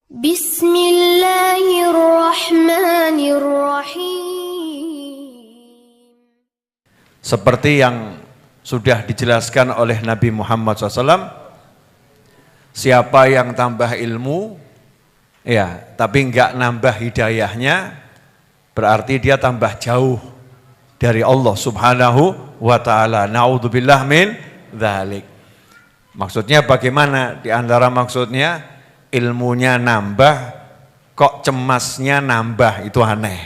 Bismillahirrahmanirrahim. Seperti yang sudah dijelaskan oleh Nabi Muhammad SAW, siapa yang tambah ilmu, ya, tapi enggak nambah hidayahnya, berarti dia tambah jauh dari Allah Subhanahu wa Ta'ala. Na'udzubillah min dzalik. Maksudnya bagaimana? Di antara maksudnya, ilmunya nambah, kok cemasnya nambah, itu aneh.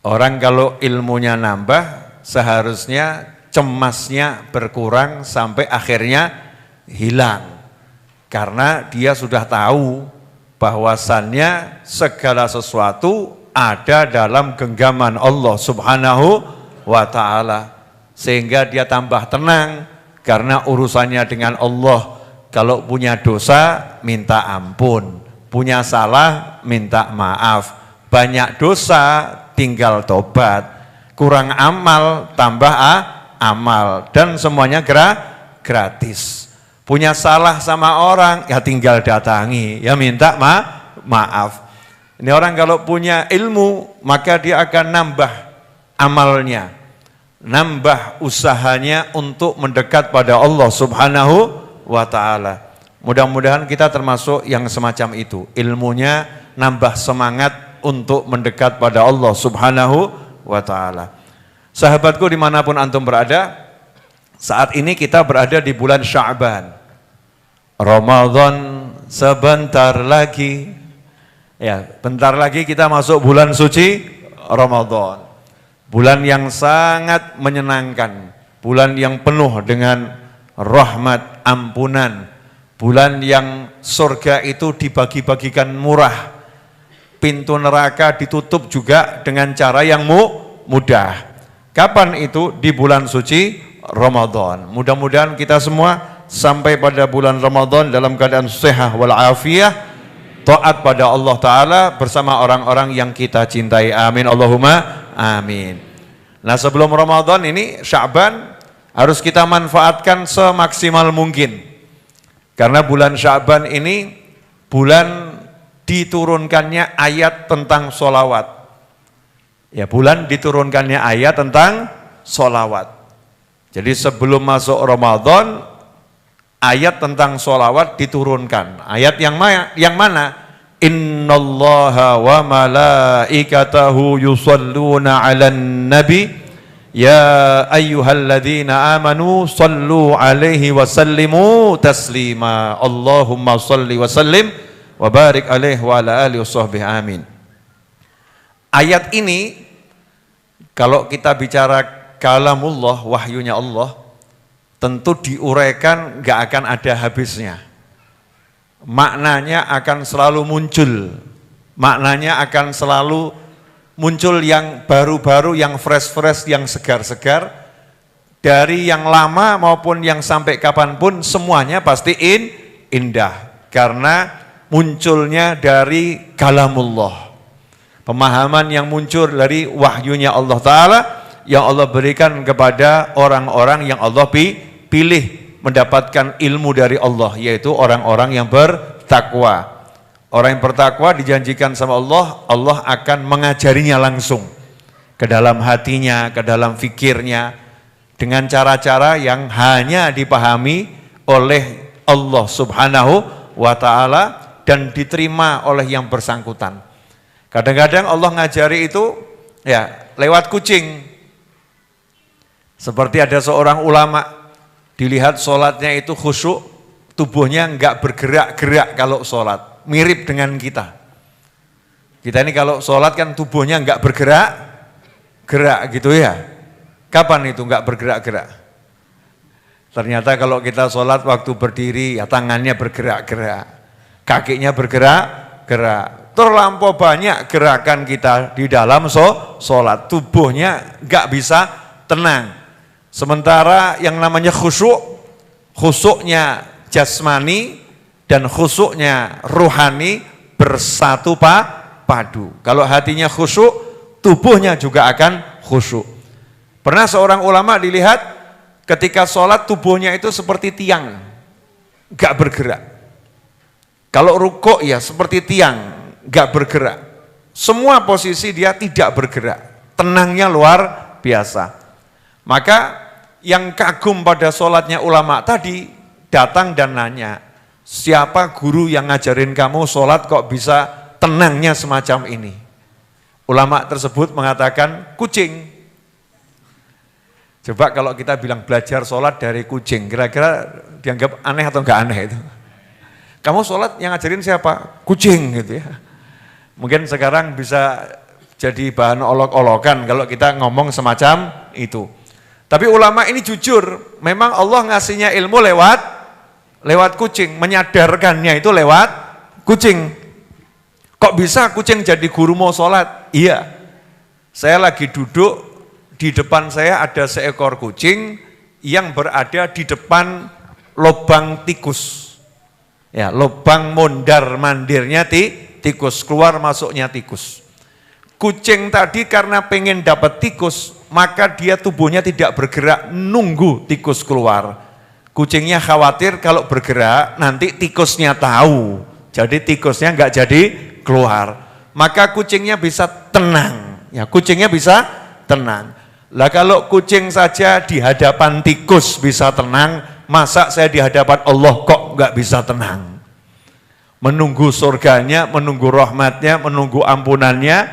Orang kalau ilmunya nambah, seharusnya cemasnya berkurang sampai akhirnya hilang. Karena dia sudah tahu bahwasannya segala sesuatu ada dalam genggaman Allah Subhanahu wa Ta'ala. Sehingga dia tambah tenang karena urusannya dengan Allah. Kalau punya dosa, minta ampun. Punya salah, minta maaf. Banyak dosa, tinggal tobat. Kurang amal, tambah amal. Dan semuanya gratis. Punya salah sama orang, ya tinggal datangi. Ya minta maaf. Ini orang kalau punya ilmu, maka dia akan nambah amalnya. Nambah usahanya untuk mendekat pada Allah Subhanahu wa Ta'ala. Mudah-mudahan kita termasuk yang semacam itu. Ilmunya nambah semangat untuk mendekat pada Allah Subhanahu wa Ta'ala. Sahabatku dimanapun antum berada, saat ini kita berada di bulan Sya'ban. Ramadan sebentar lagi. Ya, bentar lagi kita masuk bulan suci Ramadan. Bulan yang sangat menyenangkan. Bulan yang penuh dengan rahmat, ampunan. Bulan yang surga itu dibagi-bagikan murah. Pintu neraka ditutup juga dengan cara yang mudah. Kapan itu? Di bulan suci Ramadan. Mudah-mudahan kita semua sampai pada bulan Ramadan dalam keadaan sehat walafiat, taat pada Allah Ta'ala bersama orang-orang yang kita cintai. Amin Allahumma amin. Nah, sebelum Ramadan ini Sya'ban harus kita manfaatkan semaksimal mungkin. Karena bulan Sya'ban ini bulan diturunkannya ayat tentang sholawat. Ya, bulan diturunkannya ayat tentang sholawat. Jadi sebelum masuk Ramadan, ayat tentang sholawat diturunkan. Ayat yang mana? Innallaha wa malaikatahu yusalluna 'alan nabi ya ayyuhalladzina amanu sallu 'alaihi wa sallimu taslima. Allahumma salli wa sallim wa barik 'alaihi wa ala alihi washabbihi amin. Ayat ini kalau kita bicara kalamullah, wahyunya Allah, tentu diuraikan enggak akan ada habisnya. Maknanya akan selalu muncul. Maknanya akan selalu muncul yang baru-baru, yang fresh-fresh, yang segar-segar. Dari yang lama maupun yang sampai kapanpun semuanya pasti indah. Karena munculnya dari kalamullah. Pemahaman yang muncul dari wahyunya Allah Ta'ala yang Allah berikan kepada orang-orang yang Allah pilih mendapatkan ilmu dari Allah, yaitu orang-orang yang bertakwa. Orang yang bertakwa dijanjikan sama Allah, Allah akan mengajarinya langsung ke dalam hatinya, ke dalam fikirnya, dengan cara-cara yang hanya dipahami oleh Allah Subhanahu wa Ta'ala dan diterima oleh yang bersangkutan. Kadang-kadang Allah ngajari itu ya lewat kucing. Seperti ada seorang ulama, dilihat sholatnya itu khusyuk, tubuhnya enggak bergerak-gerak kalau sholat. Mirip dengan kita. Kita ini kalau sholat kan tubuhnya enggak bergerak-gerak gitu ya. Kapan itu enggak bergerak-gerak? Ternyata kalau kita sholat waktu berdiri, ya tangannya bergerak-gerak. Kakinya bergerak-gerak. Terlampau banyak gerakan kita di dalam sholat. Tubuhnya enggak bisa tenang. Sementara yang namanya khusyuknya jasmani dan khusyuknya ruhani bersatu padu. Kalau hatinya khusyuk, tubuhnya juga akan khusyuk. Pernah seorang ulama dilihat ketika sholat tubuhnya itu seperti tiang, gak bergerak. Kalau rukuk ya seperti tiang, nggak bergerak. Semua posisi dia tidak bergerak, tenangnya luar biasa. Maka yang kagum pada sholatnya ulama tadi datang dan nanya, siapa guru yang ngajarin kamu sholat kok bisa tenangnya semacam ini? Ulama tersebut mengatakan kucing. Coba kalau kita bilang belajar sholat dari kucing, kira-kira dianggap aneh atau enggak aneh itu? Kamu sholat yang ngajarin siapa? Kucing gitu ya. Mungkin sekarang bisa jadi bahan olok-olokan kalau kita ngomong semacam itu. Tapi ulama ini jujur, memang Allah ngasihnya ilmu lewat kucing, menyadarkannya itu lewat kucing. Kok bisa kucing jadi guru mau sholat? Iya, saya lagi duduk, di depan saya ada seekor kucing yang berada di depan lubang tikus. Ya, lubang mondar-mandirnya tikus, keluar masuknya tikus. Kucing tadi karena pengen dapat tikus, maka dia tubuhnya tidak bergerak, nunggu tikus keluar. Kucingnya khawatir kalau bergerak, nanti tikusnya tahu. Jadi tikusnya enggak jadi keluar. Maka kucingnya bisa tenang. Ya, kucingnya bisa tenang. Lah kalau kucing saja di hadapan tikus bisa tenang, masa saya di hadapan Allah kok enggak bisa tenang? Menunggu surganya, menunggu rahmatnya, menunggu ampunannya,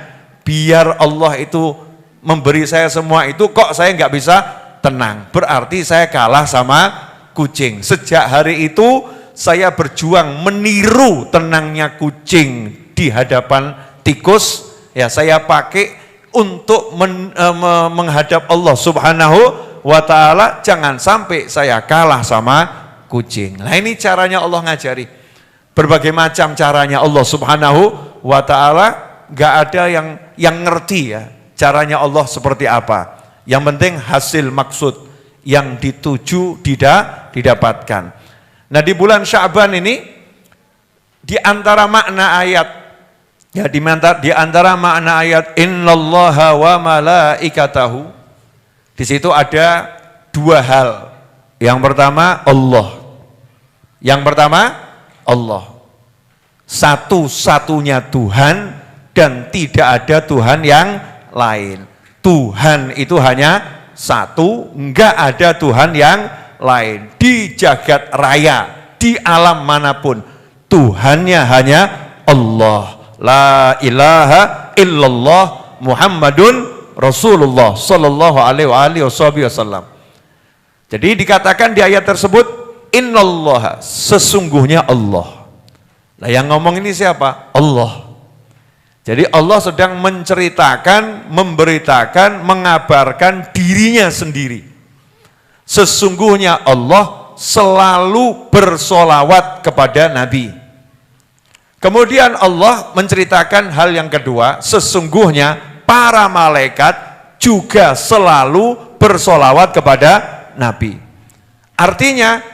biar Allah itu memberi saya semua itu, kok saya enggak bisa tenang? Berarti saya kalah sama kucing. Sejak hari itu saya berjuang meniru tenangnya kucing di hadapan tikus, ya saya pakai untuk menghadap Allah Subhanahu wa ta'ala, jangan sampai saya kalah sama kucing. Nah ini caranya Allah ngajari. Berbagai macam caranya Allah Subhanahu wa ta'ala, gak ada yang ngerti ya caranya Allah seperti apa. Yang penting hasil maksud yang dituju didapatkan. Nah di bulan Sya'ban ini, di antara makna ayat, ya di antara makna ayat innallaha wa malaikatahu, di situ ada dua hal. Yang pertama Allah. Yang pertama Allah. Satu-satunya Tuhan dan tidak ada Tuhan yang lain. Tuhan itu hanya satu, enggak ada Tuhan yang lain. Di jagat raya, di alam manapun, Tuhannya hanya Allah. La ilaha illallah Muhammadun Rasulullah sallallahu alaihi wasallam. Jadi dikatakan di ayat tersebut, innallaha, sesungguhnya Allah. Lah yang ngomong ini siapa? Allah. Jadi Allah sedang menceritakan, memberitakan, mengabarkan dirinya sendiri. Sesungguhnya Allah selalu bersolawat kepada Nabi. Kemudian Allah menceritakan hal yang kedua, sesungguhnya para malaikat juga selalu bersolawat kepada Nabi. Artinya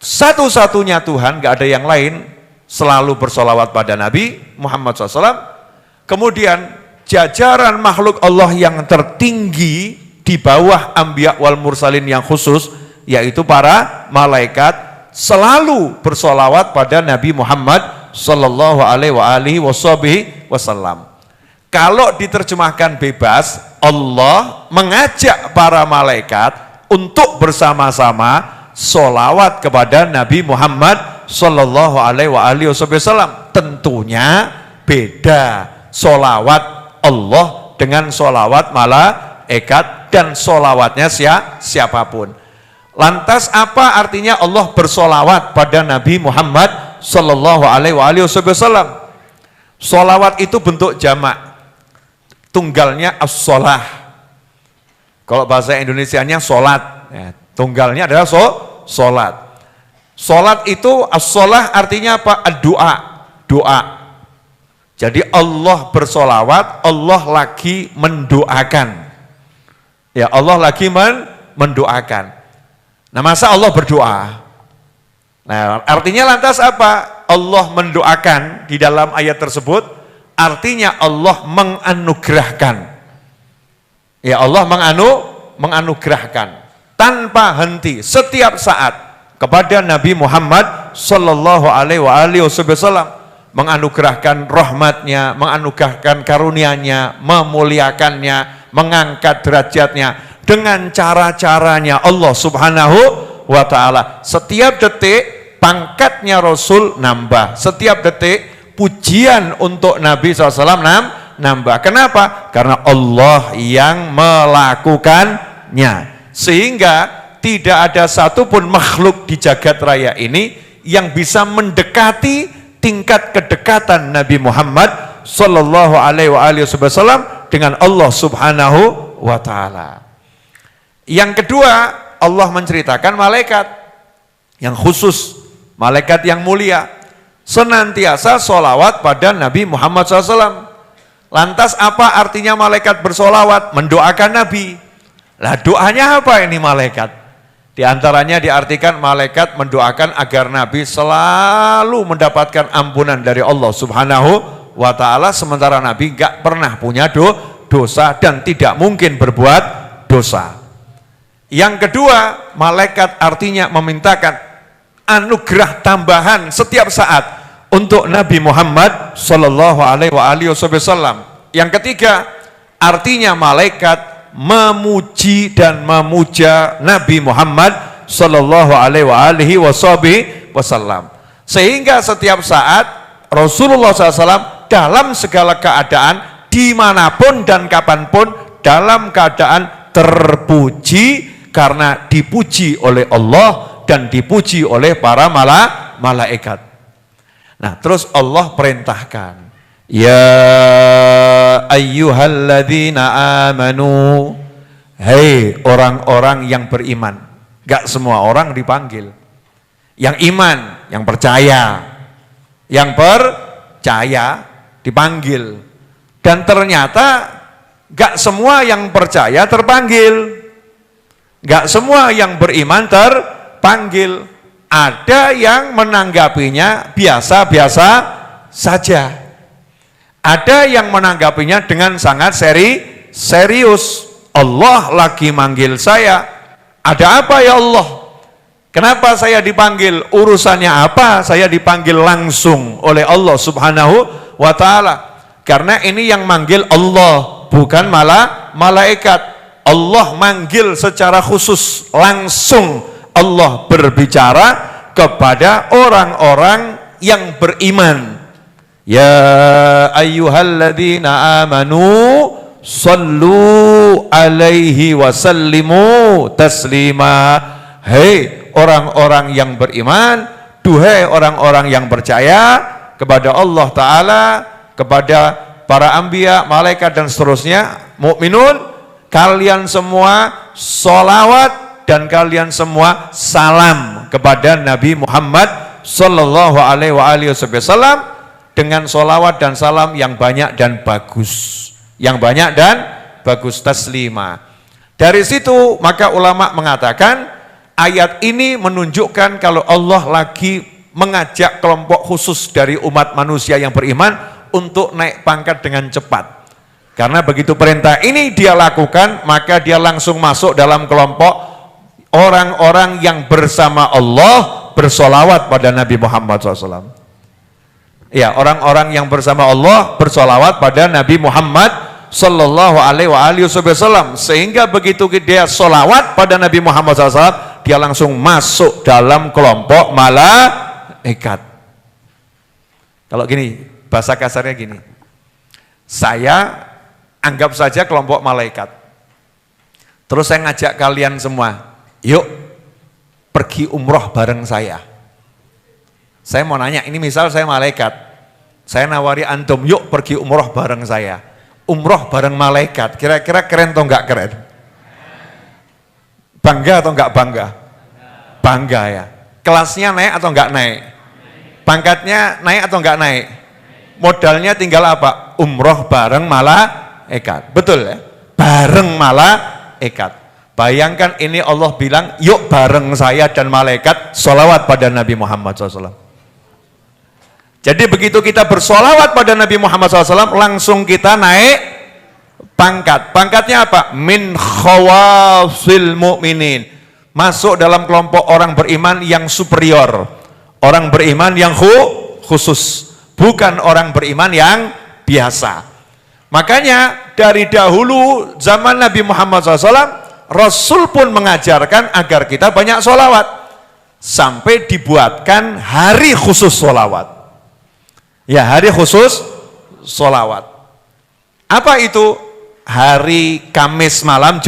satu-satunya Tuhan, gak ada yang lain, selalu bersolawat pada Nabi Muhammad SAW. Kemudian jajaran makhluk Allah yang tertinggi di bawah Anbiya wal Mursalin yang khusus, yaitu para malaikat, selalu bersolawat pada Nabi Muhammad sallallahu alaihi wasallam. Kalau diterjemahkan bebas, Allah mengajak para malaikat untuk bersama-sama solawat kepada Nabi Muhammad sallallahu alaihi wasallam. Tentunya beda solawat Allah dengan solawat malaikat dan solawatnya siapapun. Lantas apa artinya Allah bersolawat pada Nabi Muhammad sallallahu alaihi wasallam? Solawat itu bentuk jamak, tunggalnya as-sholah. Kalau bahasa Indonesianya solat, ya, tunggalnya adalah solat. Solat itu as-sholah artinya apa? Doa, doa. Jadi Allah bersolawat, Allah lagi mendoakan. Ya, Allah lagi mendoakan. Nah, masa Allah berdoa? Nah, artinya lantas apa? Allah mendoakan di dalam ayat tersebut, artinya Allah menganugerahkan. Ya, Allah menganugerahkan tanpa henti setiap saat kepada Nabi Muhammad Sallallahu Alaihi Wasallam, menganugerahkan rahmatnya, menganugerahkan karunia-Nya, memuliakannya, mengangkat derajatnya dengan cara-caranya Allah Subhanahu wa Ta'ala. Setiap detik pangkatnya Rasul nambah, setiap detik pujian untuk Nabi SAW nambah. Kenapa? Karena Allah yang melakukannya, sehingga tidak ada satupun makhluk di jagat raya ini yang bisa mendekati tingkat kedekatan Nabi Muhammad Sallallahu Alaihi Wasallam dengan Allah Subhanahu wa Ta'ala. Yang kedua, Allah menceritakan malaikat yang khusus, malaikat yang mulia, senantiasa sholawat pada Nabi Muhammad SAW. Lantas apa artinya malaikat bersolawat? Mendoakan Nabi. Lah doanya apa ini malaikat? Di antaranya diartikan malaikat mendoakan agar Nabi selalu mendapatkan ampunan dari Allah Subhanahu wa Ta'ala, sementara Nabi enggak pernah punya dosa dan tidak mungkin berbuat dosa. Yang kedua, malaikat artinya memintakan anugerah tambahan setiap saat untuk Nabi Muhammad Sallallahu Alaihi Wasallam. Yang ketiga, artinya malaikat memuji dan memuja Nabi Muhammad Sallallahu Alaihi Wasallam, sehingga setiap saat Rasulullah SAW dalam segala keadaan, dimanapun dan kapanpun, dalam keadaan terpuji karena dipuji oleh Allah dan dipuji oleh para malaikat. Nah, terus Allah perintahkan, ya ayyuhalladzina amanu, hei orang-orang yang beriman. Gak semua orang dipanggil. Yang iman, yang percaya dipanggil. Dan ternyata gak semua yang percaya terpanggil. Gak semua yang beriman terpanggil. Ada yang menanggapinya biasa-biasa saja. Ada yang menanggapinya dengan sangat serius. Allah lagi manggil saya. Ada apa ya Allah? Kenapa saya dipanggil? Urusannya apa? Saya dipanggil langsung oleh Allah Subhanahu wa Ta'ala. Karena ini yang manggil Allah, bukan malaikat. Allah manggil secara khusus, langsung Allah berbicara kepada orang-orang yang beriman. Ya ayyuhalladzina amanu sallu alaihi wasallimu taslima. Hei orang-orang yang beriman, duhai orang-orang yang percaya kepada Allah Ta'ala, kepada para anbiya, malaikat dan seterusnya, mukminun, kalian semua sholawat dan kalian semua salam kepada Nabi Muhammad Sallallahu Alaihi Wasallam dengan sholawat dan salam yang banyak dan bagus, taslima. Dari situ maka ulama mengatakan ayat ini menunjukkan kalau Allah lagi mengajak kelompok khusus dari umat manusia yang beriman untuk naik pangkat dengan cepat. Karena begitu perintah ini dia lakukan, maka dia langsung masuk dalam kelompok orang-orang yang bersama Allah bersolawat pada Nabi Muhammad SAW. Ya, orang-orang yang bersama Allah bersolawat pada Nabi Muhammad Sallallahu Alaihi Wasallam, sehingga begitu dia solawat pada Nabi Muhammad SAW, dia langsung masuk dalam kelompok malaikat. Kalau gini, bahasa kasarnya gini, saya anggap saja kelompok malaikat. Terus saya ngajak kalian semua, yuk pergi umroh bareng saya. Saya mau nanya, ini misal saya malaikat, saya nawari antum, yuk pergi umroh bareng saya. Umroh bareng malaikat, kira-kira keren atau enggak keren? Bangga atau enggak bangga? Bangga ya. Kelasnya naik atau enggak naik? Pangkatnya naik atau enggak naik? Modalnya tinggal apa? Umroh bareng malaikat. Betul ya? Bareng malaikat. Bayangkan ini Allah bilang, yuk bareng saya dan malaikat sholawat pada Nabi Muhammad SAW. Jadi begitu kita bersolawat pada Nabi Muhammad SAW, langsung kita naik pangkat. Pangkatnya apa? Min khawasil mu'minin. Masuk dalam kelompok orang beriman yang superior. Orang beriman yang khusus, bukan orang beriman yang biasa. Makanya dari dahulu zaman Nabi Muhammad SAW, Rasul pun mengajarkan agar kita banyak sholawat. Sampai dibuatkan hari khusus sholawat. Ya, hari khusus sholawat. Apa itu? Hari Kamis malam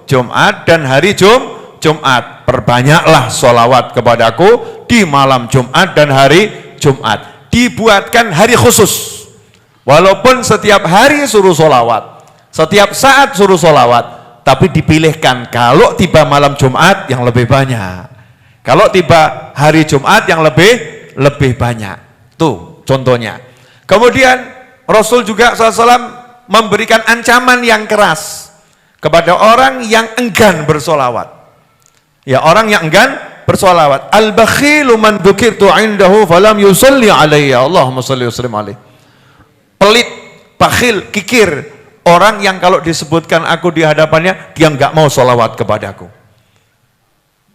Jumat dan hari Jumat. Perbanyaklah sholawat kepadaku di malam Jumat dan hari Jumat. Dibuatkan hari khusus. Walaupun setiap hari suruh sholawat, setiap saat suruh sholawat, tapi dipilihkan kalau tiba malam Jumat yang lebih banyak, kalau tiba hari Jumat yang lebih banyak. Tuh contohnya. Kemudian Rasul juga SAW memberikan ancaman yang keras kepada orang yang enggan bersolawat. Ya, orang yang enggan bersolawat. Al-bakhilu man dzukirtu indahu falam yusalli alayya. Allahumma shalli wa sallim alaihi. Pelit, bakhil, kikir, orang yang kalau disebutkan aku di hadapannya, dia enggak mau sholawat kepadaku.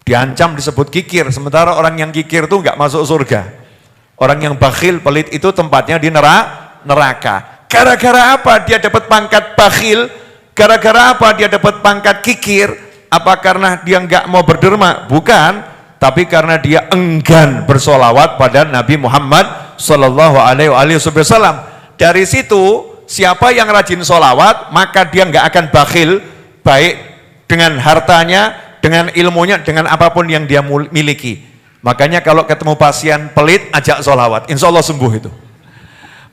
Diancam disebut kikir, sementara orang yang kikir itu enggak masuk surga. Orang yang bakhil, pelit itu tempatnya di neraka. Gara-gara apa dia dapat pangkat bakhil? Gara-gara apa dia dapat pangkat kikir? Apa karena dia enggak mau berderma? Bukan, tapi karena dia enggan bersolawat pada Nabi Muhammad Sallallahu Alaihi Wasallam. Dari situ, siapa yang rajin sholawat, maka dia nggak akan bakhil, baik dengan hartanya, dengan ilmunya, dengan apapun yang dia miliki. Makanya kalau ketemu pasien pelit, ajak sholawat, insya Allah sembuh itu.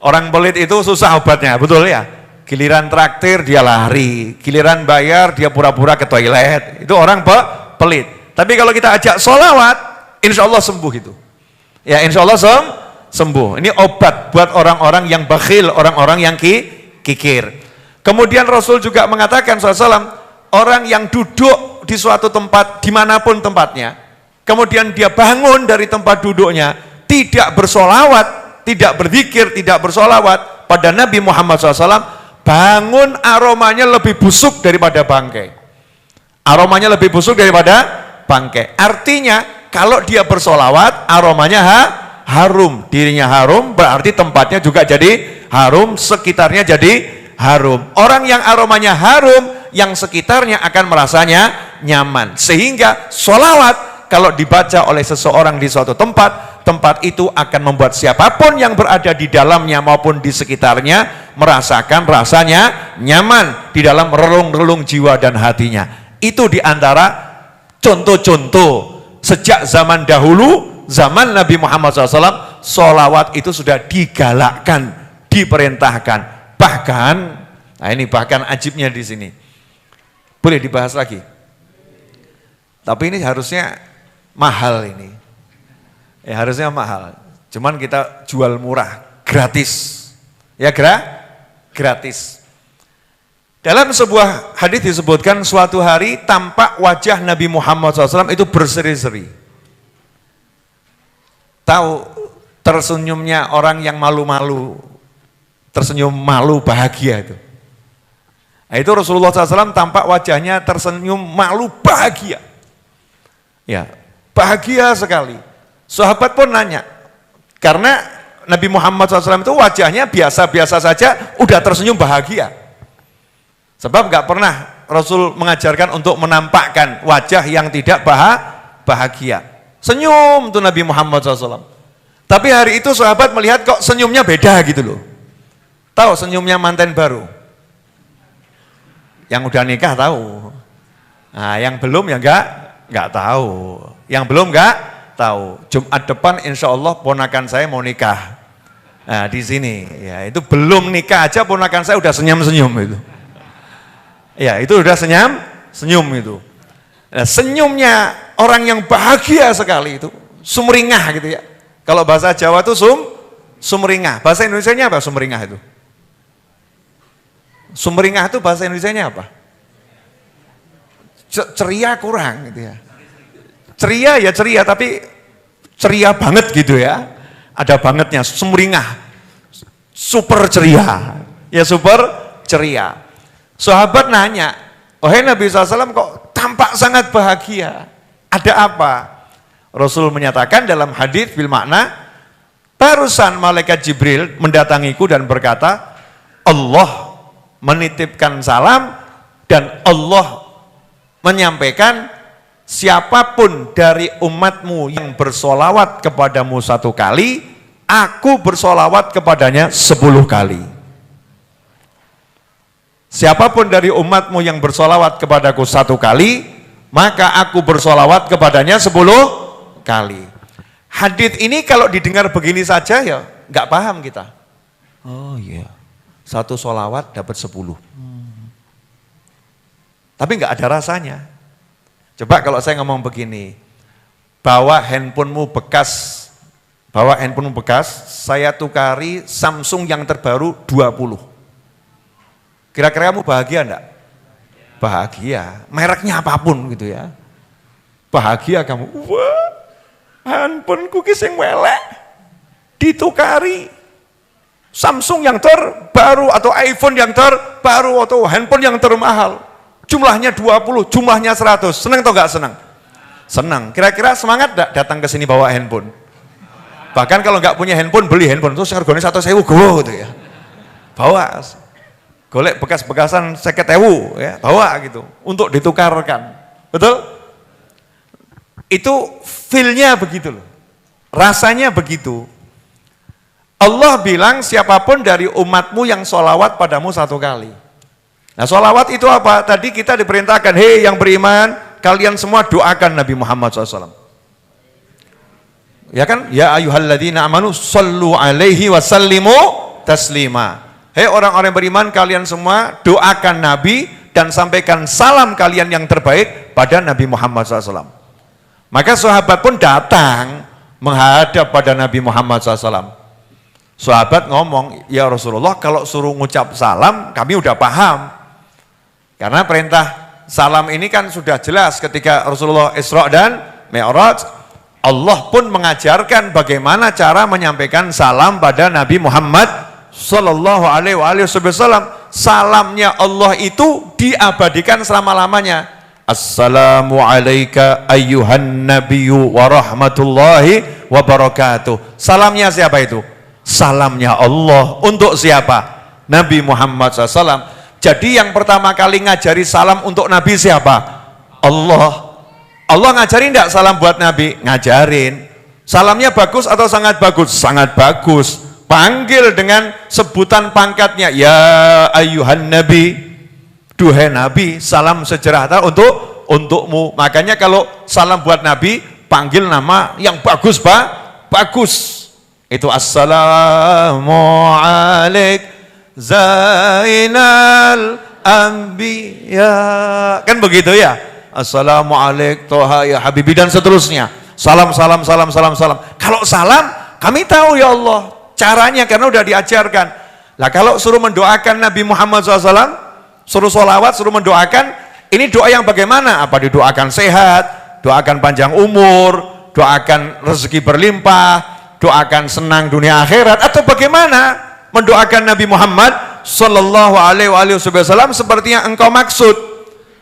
Orang pelit itu susah obatnya, betul ya? Giliran traktir dia lari, giliran bayar dia pura-pura ke toilet, itu orang pelit. Tapi kalau kita ajak sholawat, insya Allah sembuh itu. Ya, insya Allah sembuh. Ini obat buat orang-orang yang bakhil, orang-orang yang kikir. Kemudian Rasul juga mengatakan SAW, orang yang duduk di suatu tempat, dimanapun tempatnya, kemudian dia bangun dari tempat duduknya, tidak bersolawat, tidak berzikir, tidak bersolawat pada Nabi Muhammad SAW, bangun aromanya lebih busuk daripada bangkai. Aromanya lebih busuk daripada bangkai. Artinya, kalau dia bersolawat, aromanya harum, dirinya harum, berarti tempatnya juga jadi harum, sekitarnya jadi harum. Orang yang aromanya harum, yang sekitarnya akan merasanya nyaman. Sehingga sholawat kalau dibaca oleh seseorang di suatu tempat, tempat itu akan membuat siapapun yang berada di dalamnya maupun di sekitarnya merasakan rasanya nyaman di dalam relung-relung jiwa dan hatinya. Itu diantara contoh-contoh sejak zaman dahulu. Zaman Nabi Muhammad SAW, sholawat itu sudah digalakkan, diperintahkan. Bahkan, nah ini bahkan ajibnya di sini. Boleh dibahas lagi? Tapi ini harusnya mahal ini. Ya harusnya mahal. Cuman kita jual murah, gratis. Ya gratis. Dalam sebuah hadis disebutkan suatu hari tampak wajah Nabi Muhammad SAW itu berseri-seri. Tahu tersenyumnya orang yang malu-malu, tersenyum malu bahagia itu. Nah, itu Rasulullah SAW tampak wajahnya tersenyum malu bahagia. Ya, bahagia sekali. Sahabat pun nanya, karena Nabi Muhammad SAW itu wajahnya biasa-biasa saja, udah tersenyum bahagia. Sebab nggak pernah Rasul mengajarkan untuk menampakkan wajah yang tidak bahagia. Senyum tuh Nabi Muhammad SAW. Tapi hari itu sahabat melihat kok senyumnya beda gitu loh. Tahu senyumnya manten baru? Yang udah nikah tahu. Nah, yang belum ya enggak tahu. Yang belum enggak tahu. Jumat depan insya Allah ponakan saya mau nikah. Nah, di sini ya itu belum nikah aja ponakan saya udah senyum-senyum itu. Ya, itu udah senyum itu. Nah, senyumnya orang yang bahagia sekali itu, sumringah gitu ya. Kalau bahasa Jawa itu sumringah. Bahasa Indonesianya apa sumringah itu? Sumringah itu bahasa Indonesianya apa? Ceria kurang gitu ya. Ceria ya ceria, tapi ceria banget gitu ya. Ada bangetnya, sumringah. Super ceria. Ya super ceria. Sahabat nanya, "Wahai Nabi SAW kok tampak sangat bahagia. Ada apa?" Rasul menyatakan dalam hadis bil makna, barusan malaikat Jibril mendatangiku dan berkata, Allah menitipkan salam dan Allah menyampaikan siapapun dari umatmu yang bersolawat kepadamu 1 kali, aku bersolawat kepadanya 10 kali. Siapapun dari umatmu yang bersolawat kepadaku 1 kali, maka aku bersolawat kepadanya 10 kali. Hadits ini kalau didengar begini saja ya nggak paham kita. Oh iya, 1 solawat dapat 10. Tapi nggak ada rasanya. Coba kalau saya ngomong begini, bawa handphonemu bekas, saya tukari Samsung yang terbaru 20. Kira-kira kamu bahagia enggak? Bahagia, mereknya apapun gitu ya. Bahagia kamu, wah handphoneku ki sing welek ditukari Samsung yang terbaru atau iPhone yang terbaru atau handphone yang termahal. Jumlahnya 20, jumlahnya 100. Senang atau enggak senang? Senang. Kira-kira semangat enggak datang ke sini bawa handphone? Bahkan kalau enggak punya handphone, beli handphone terus harganya 1.000 go gitu ya. Bawa. Golek bekas-bekasan 50.000 ya, bawa gitu untuk ditukarkan. Betul? Itu feel-nya begitu loh. Rasanya begitu. Allah bilang siapapun dari umatmu yang sholawat padamu 1 kali. Nah sholawat itu apa? Tadi kita diperintahkan, hei yang beriman, kalian semua doakan Nabi Muhammad SAW. Ya kan? Ya ayyuhalladzina amanu sallu alaihi wasallimu taslima. Hei orang-orang beriman, kalian semua doakan Nabi dan sampaikan salam kalian yang terbaik pada Nabi Muhammad SAW. Maka sahabat pun datang menghadap pada Nabi Muhammad SAW. Sahabat ngomong, ya Rasulullah kalau suruh ngucap salam kami udah paham. Karena perintah salam ini kan sudah jelas ketika Rasulullah Isra dan Mi'raj. Allah pun mengajarkan bagaimana cara menyampaikan salam pada Nabi Muhammad Sallallahu Alaihi Wasallam. Salamnya Allah itu diabadikan selama-lamanya. Assalamu alayka ayyuhan nabiyyu wa rahmatullahi wa barakatuh. Salamnya siapa itu? Salamnya Allah. Untuk siapa? Nabi Muhammad SAW. Jadi yang pertama kali ngajari salam untuk Nabi siapa? Allah. Allah ngajarin enggak salam buat Nabi? Ngajarin. Salamnya bagus atau sangat bagus? Sangat bagus. Panggil dengan sebutan pangkatnya, ya ayyuhan nabi. Duhai Nabi, salam sejahtera untukmu. Makanya kalau salam buat Nabi, panggil nama yang bagus, Pak. Bagus. Itu assalamu alaik zainal anbiya. Kan begitu ya? Assalamu alaik toha ya habibi dan seterusnya. Salam. Kalau salam, kami tahu ya Allah caranya karena udah diajarkan. Lah kalau suruh mendoakan Nabi Muhammad SAW, suruh sholawat, suruh mendoakan, ini doa yang bagaimana? Apa didoakan sehat, doakan panjang umur, doakan rezeki berlimpah, doakan senang dunia akhirat, atau bagaimana mendoakan Nabi Muhammad Sallallahu Alaihi Wasallam seperti yang engkau maksud?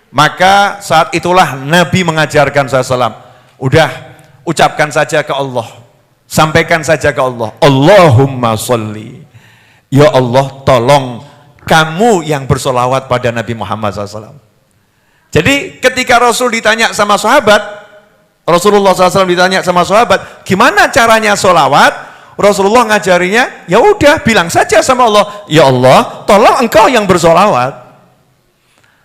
Maka saat itulah Nabi mengajarkan SAW, udah ucapkan saja ke Allah, sampaikan saja ke Allah, Allahumma sholli, ya Allah tolong kamu yang bersolawat pada Nabi Muhammad SAW. Jadi ketika Rasul ditanya sama sahabat, Rasulullah SAW ditanya sama sahabat, gimana caranya solawat? Rasulullah ngajarinya, ya udah bilang saja sama Allah, ya Allah, tolong engkau yang bersolawat.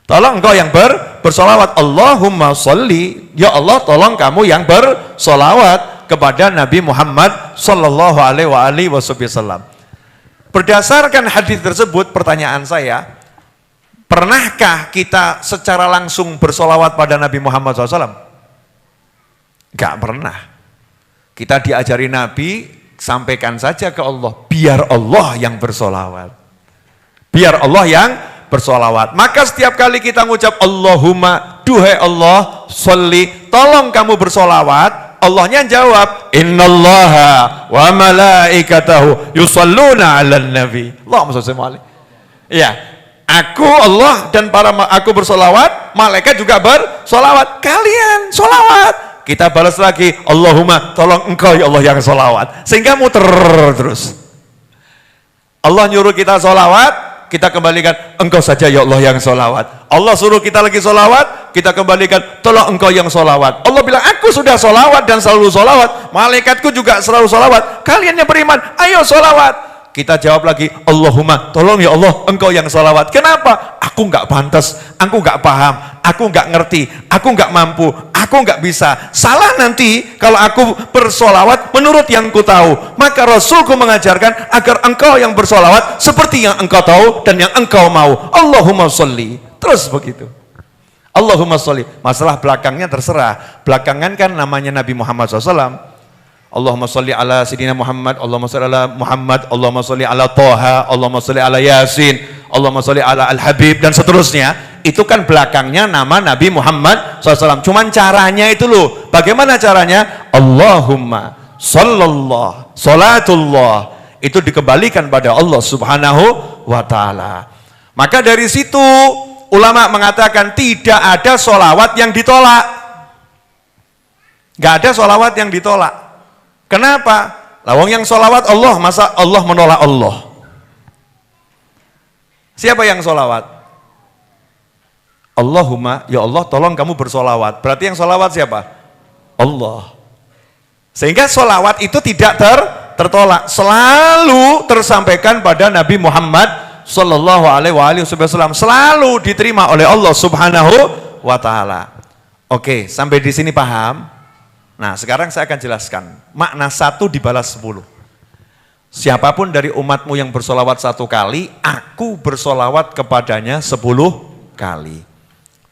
Tolong engkau yang bersolawat. Allahumma sholli, ya Allah, tolong kamu yang bersolawat kepada Nabi Muhammad Sallallahu Alaihi Wasallam. Berdasarkan hadis tersebut, pertanyaan saya, pernahkah kita secara langsung bersolawat pada Nabi Muhammad SAW? Gak pernah. Kita diajari Nabi, sampaikan saja ke Allah, biar Allah yang bersolawat. Biar Allah yang bersolawat. Maka setiap kali kita ngucap Allahumma, duhai Allah, sholli, tolong kamu bersolawat, Allahnya jawab, innallaha wa malaikatahu yusalluna 'alan nabi. Allahumma shalli alaihi. Ya, aku Allah dan aku bersolawat, malaikat juga bersolawat. Kalian solawat kita balas lagi, Allahumma tolong engkau ya Allah yang sholawat. Sehingga muter terus. Allah nyuruh kita sholawat, kita kembalikan, engkau saja ya Allah yang sholawat. Allah suruh kita lagi sholawat, kita kembalikan, tolong engkau yang sholawat. Allah bilang, aku sudah sholawat dan selalu sholawat, malaikatku juga selalu sholawat, kalian yang beriman, ayo sholawat. Kita jawab lagi, Allahumma tolong ya Allah engkau yang sholawat. Kenapa? Aku nggak pantas, aku nggak paham, aku nggak ngerti, aku nggak mampu, aku nggak bisa. Salah nanti kalau aku bersolawat menurut yang ku tahu. Maka Rasulku mengajarkan agar engkau yang bersolawat seperti yang engkau tahu dan yang engkau mau. Allahumma sholli. Terus begitu. Allahumma sholli. Masalah belakangnya terserah. Belakangan kan namanya Nabi Muhammad SAW. Allahumma sholli ala Sayyidina Muhammad, Allahumma sholli ala Muhammad, Allahumma sholli ala Toha, Allahumma sholli ala Yasin, Allahumma sholli ala Al-Habib, dan seterusnya. Itu kan belakangnya nama Nabi Muhammad SAW. Cuman caranya itu loh. Bagaimana caranya? Allahumma sallallahu salatullah. Itu dikembalikan pada Allah Subhanahu wa ta'ala. Maka dari situ ulama mengatakan tidak ada sholawat yang ditolak. Gak ada sholawat yang ditolak. Kenapa? Lawang yang sholawat Allah, masa Allah menolak Allah? Siapa yang sholawat? Allahumma, ya Allah tolong kamu bersolawat. Berarti yang sholawat siapa? Allah. Sehingga sholawat itu tidak tertolak. Selalu tersampaikan pada Nabi Muhammad Sallallahu Alaihi Wasallam. Selalu diterima oleh Allah Subhanahu wa ta'ala. Oke, sampai di sini paham? Nah, sekarang saya akan jelaskan makna 1 dibalas 10. Siapapun dari umatmu yang bersolawat 1 kali, aku bersolawat kepadanya 10 kali.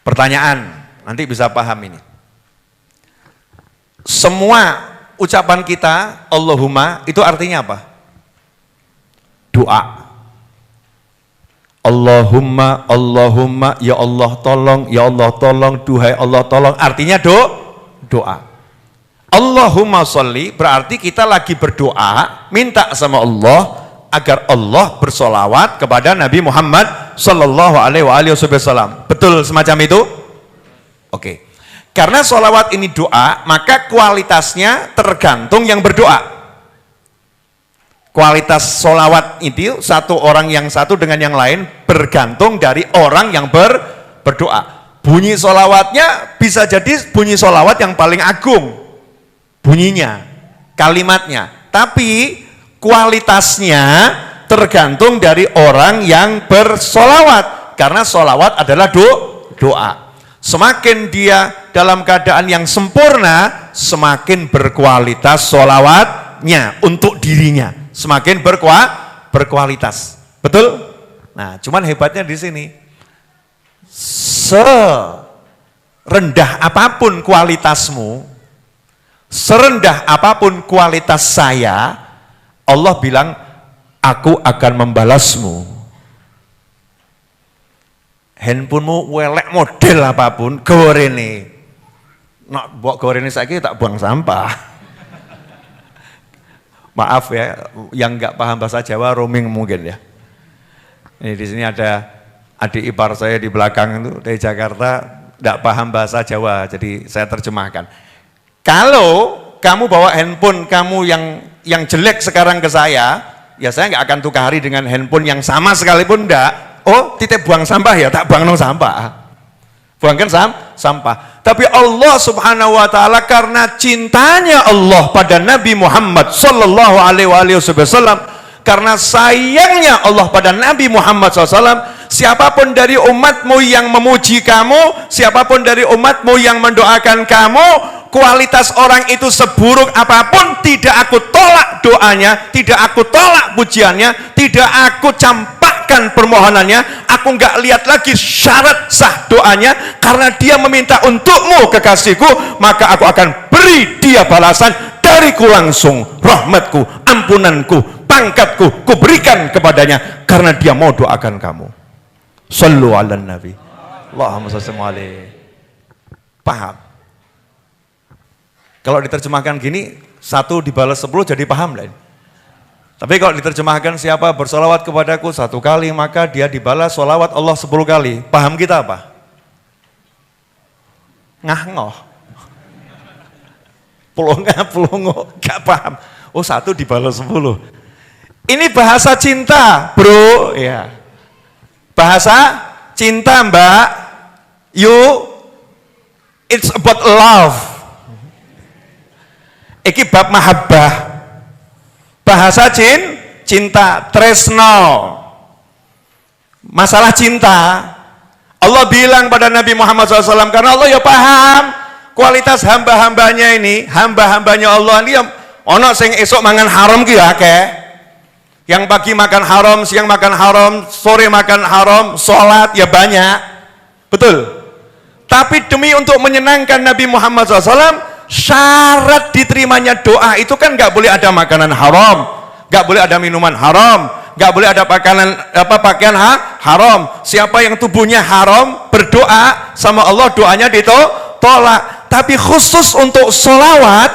Pertanyaan, nanti bisa paham ini. Semua ucapan kita, Allahumma, itu artinya apa? Doa. Allahumma, Allahumma, ya Allah tolong, duhai Allah tolong. Artinya doa. Allahumma sholli berarti kita lagi berdoa, minta sama Allah agar Allah bersolawat kepada Nabi Muhammad Sallallahu Alaihi Wasallam. Betul semacam itu? Oke. Karena solawat ini doa, maka kualitasnya tergantung yang berdoa. Kualitas solawat itu satu orang yang satu dengan yang lain bergantung dari orang yang berdoa. Bunyi solawatnya bisa jadi bunyi solawat yang paling agung. Bunyinya, kalimatnya, tapi kualitasnya tergantung dari orang yang bersolawat, karena solawat adalah doa. Semakin dia dalam keadaan yang sempurna, semakin berkualitas solawatnya untuk dirinya, semakin berkualitas. Betul? Nah, cuman hebatnya di sini, serendah apapun kualitasmu, serendah apapun kualitas saya, Allah bilang, aku akan membalasmu. Handphonemu welek model apapun, gorene. Nak buat gorene saiki tak buang sampah. Maaf ya, yang nggak paham bahasa Jawa roaming mungkin ya. Ini di sini ada adik ipar saya di belakang itu dari Jakarta, nggak paham bahasa Jawa, jadi saya terjemahkan. Kalau kamu bawa handphone kamu yang jelek sekarang ke saya, ya saya nggak akan tukari dengan handphone yang sama sekalipun enggak. Oh, titip buang sampah ya, tak buang no sampah. Buangkan sampah. Tapi Allah Subhanahu wa ta'ala karena cintanya Allah pada Nabi Muhammad Sallallahu Alaihi Wasallam, karena sayangnya Allah pada Nabi Muhammad SAW, siapapun dari umatmu yang memuji kamu, siapapun dari umatmu yang mendoakan kamu, kualitas orang itu seburuk apapun, tidak aku tolak doanya, tidak aku tolak pujiannya, tidak aku campakkan permohonannya, aku nggak lihat lagi syarat sah doanya, karena dia meminta untukmu kekasihku, maka aku akan beri dia balasan dariku langsung, rahmatku, ampunanku, pangkatku, kuberikan kepadanya, karena dia mau doakan kamu. Sallu ala nabi, Allahumma shalli alaihi. Paham? Kalau diterjemahkan gini, 1 dibalas 10 jadi paham lain. Tapi kalau diterjemahkan siapa bersolawat kepadaku 1 kali, maka dia dibalas solawat Allah 10 kali. Paham kita apa? Ngah-ngoh. Pelongo, gak paham. Oh 1 dibalas 10. Ini bahasa cinta, bro. Ya. Bahasa cinta, Mbak. It's about love. Iki bab mahabbah. Bahasa cinta, tresno. Masalah cinta. Allah bilang pada Nabi Muhammad SAW, karena Allah ya paham kualitas hamba-hambanya ini, hamba-hambanya Allah ini, ono sing esok mangan haram ki akeh. Yang pagi makan haram, siang makan haram, sore makan haram, sholat ya banyak. Betul? Tapi demi untuk menyenangkan Nabi Muhammad SAW, syarat diterimanya doa itu kan nggak boleh ada makanan haram, nggak boleh ada minuman haram, nggak boleh ada pakaian haram. Siapa yang tubuhnya haram berdoa sama Allah, doanya ditolak. Tapi khusus untuk sholawat,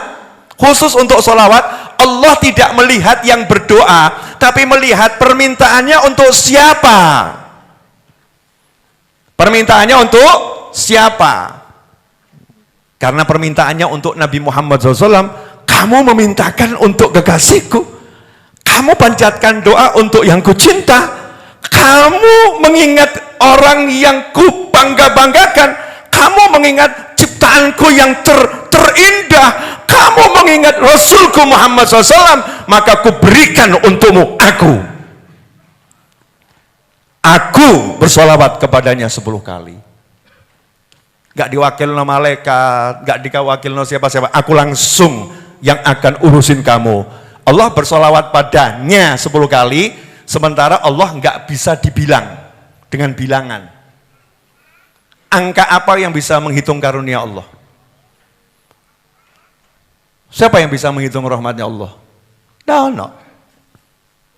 Allah tidak melihat yang berdoa, tapi melihat permintaannya untuk siapa. Permintaannya untuk siapa? Karena permintaannya untuk Nabi Muhammad SAW, kamu memintakan untuk kekasihku, kamu panjatkan doa untuk yang kucinta, kamu mengingat orang yang kubangga-banggakan, kamu mengingat ciptaanku yang terindah, kamu mengingat Rasulku Muhammad SAW, maka kuberikan untukmu aku bersolawat kepadanya 10 kali. Gak diwakil no malaikat, gak diwakil no siapa-siapa, aku langsung yang akan urusin kamu. Allah bersolawat padanya 10 kali, sementara Allah gak bisa dibilang dengan bilangan. Angka apa yang bisa menghitung karunia Allah? Siapa yang bisa menghitung rahmatnya Allah? No.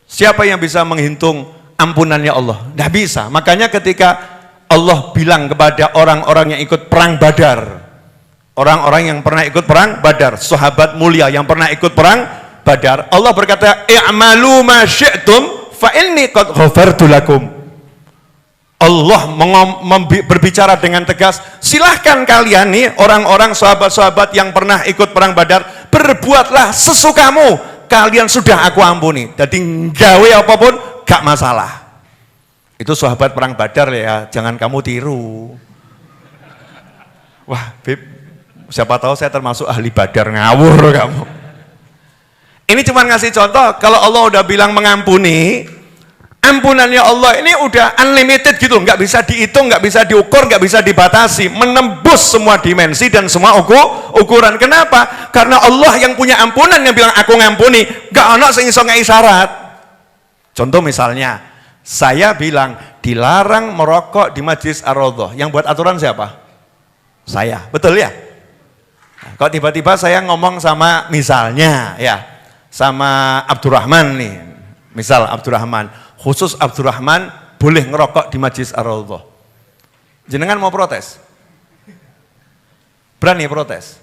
Siapa yang bisa menghitung ampunannya Allah? Tidak bisa. Makanya ketika Allah bilang kepada orang-orang yang ikut perang Badar, orang-orang yang pernah ikut perang Badar, sahabat mulia yang pernah ikut perang Badar, Allah berkata, i'malu ma syi'tum fa inni qad ghafartu lakum. Allah berbicara dengan tegas, silahkan kalian nih orang-orang sahabat-sahabat yang pernah ikut perang Badar, berbuatlah sesukamu, kalian sudah aku ampuni. Jadi gawe apapun gak masalah. Itu sahabat perang Badar ya, jangan kamu tiru. Wah, Bib, siapa tahu saya termasuk ahli Badar, ngawur kamu. Ini cuma ngasih contoh, kalau Allah udah bilang mengampuni, ampunannya Allah ini udah unlimited gitu, nggak bisa dihitung, nggak bisa diukur, nggak bisa dibatasi, menembus semua dimensi dan semua ukuran. Kenapa? Karena Allah yang punya ampunan yang bilang aku ngampuni, nggak ono sing iso ngei syarat. Contoh misalnya, saya bilang dilarang merokok di Majlis Ar-Raudhah, yang buat aturan siapa? Saya, betul ya? Nah, kok tiba-tiba saya ngomong sama misalnya ya, sama Abdurrahman nih, misal Abdurrahman, khusus Abdurrahman boleh ngerokok di Majlis Ar-Raudhah. Jenengan mau protes? Berani protes?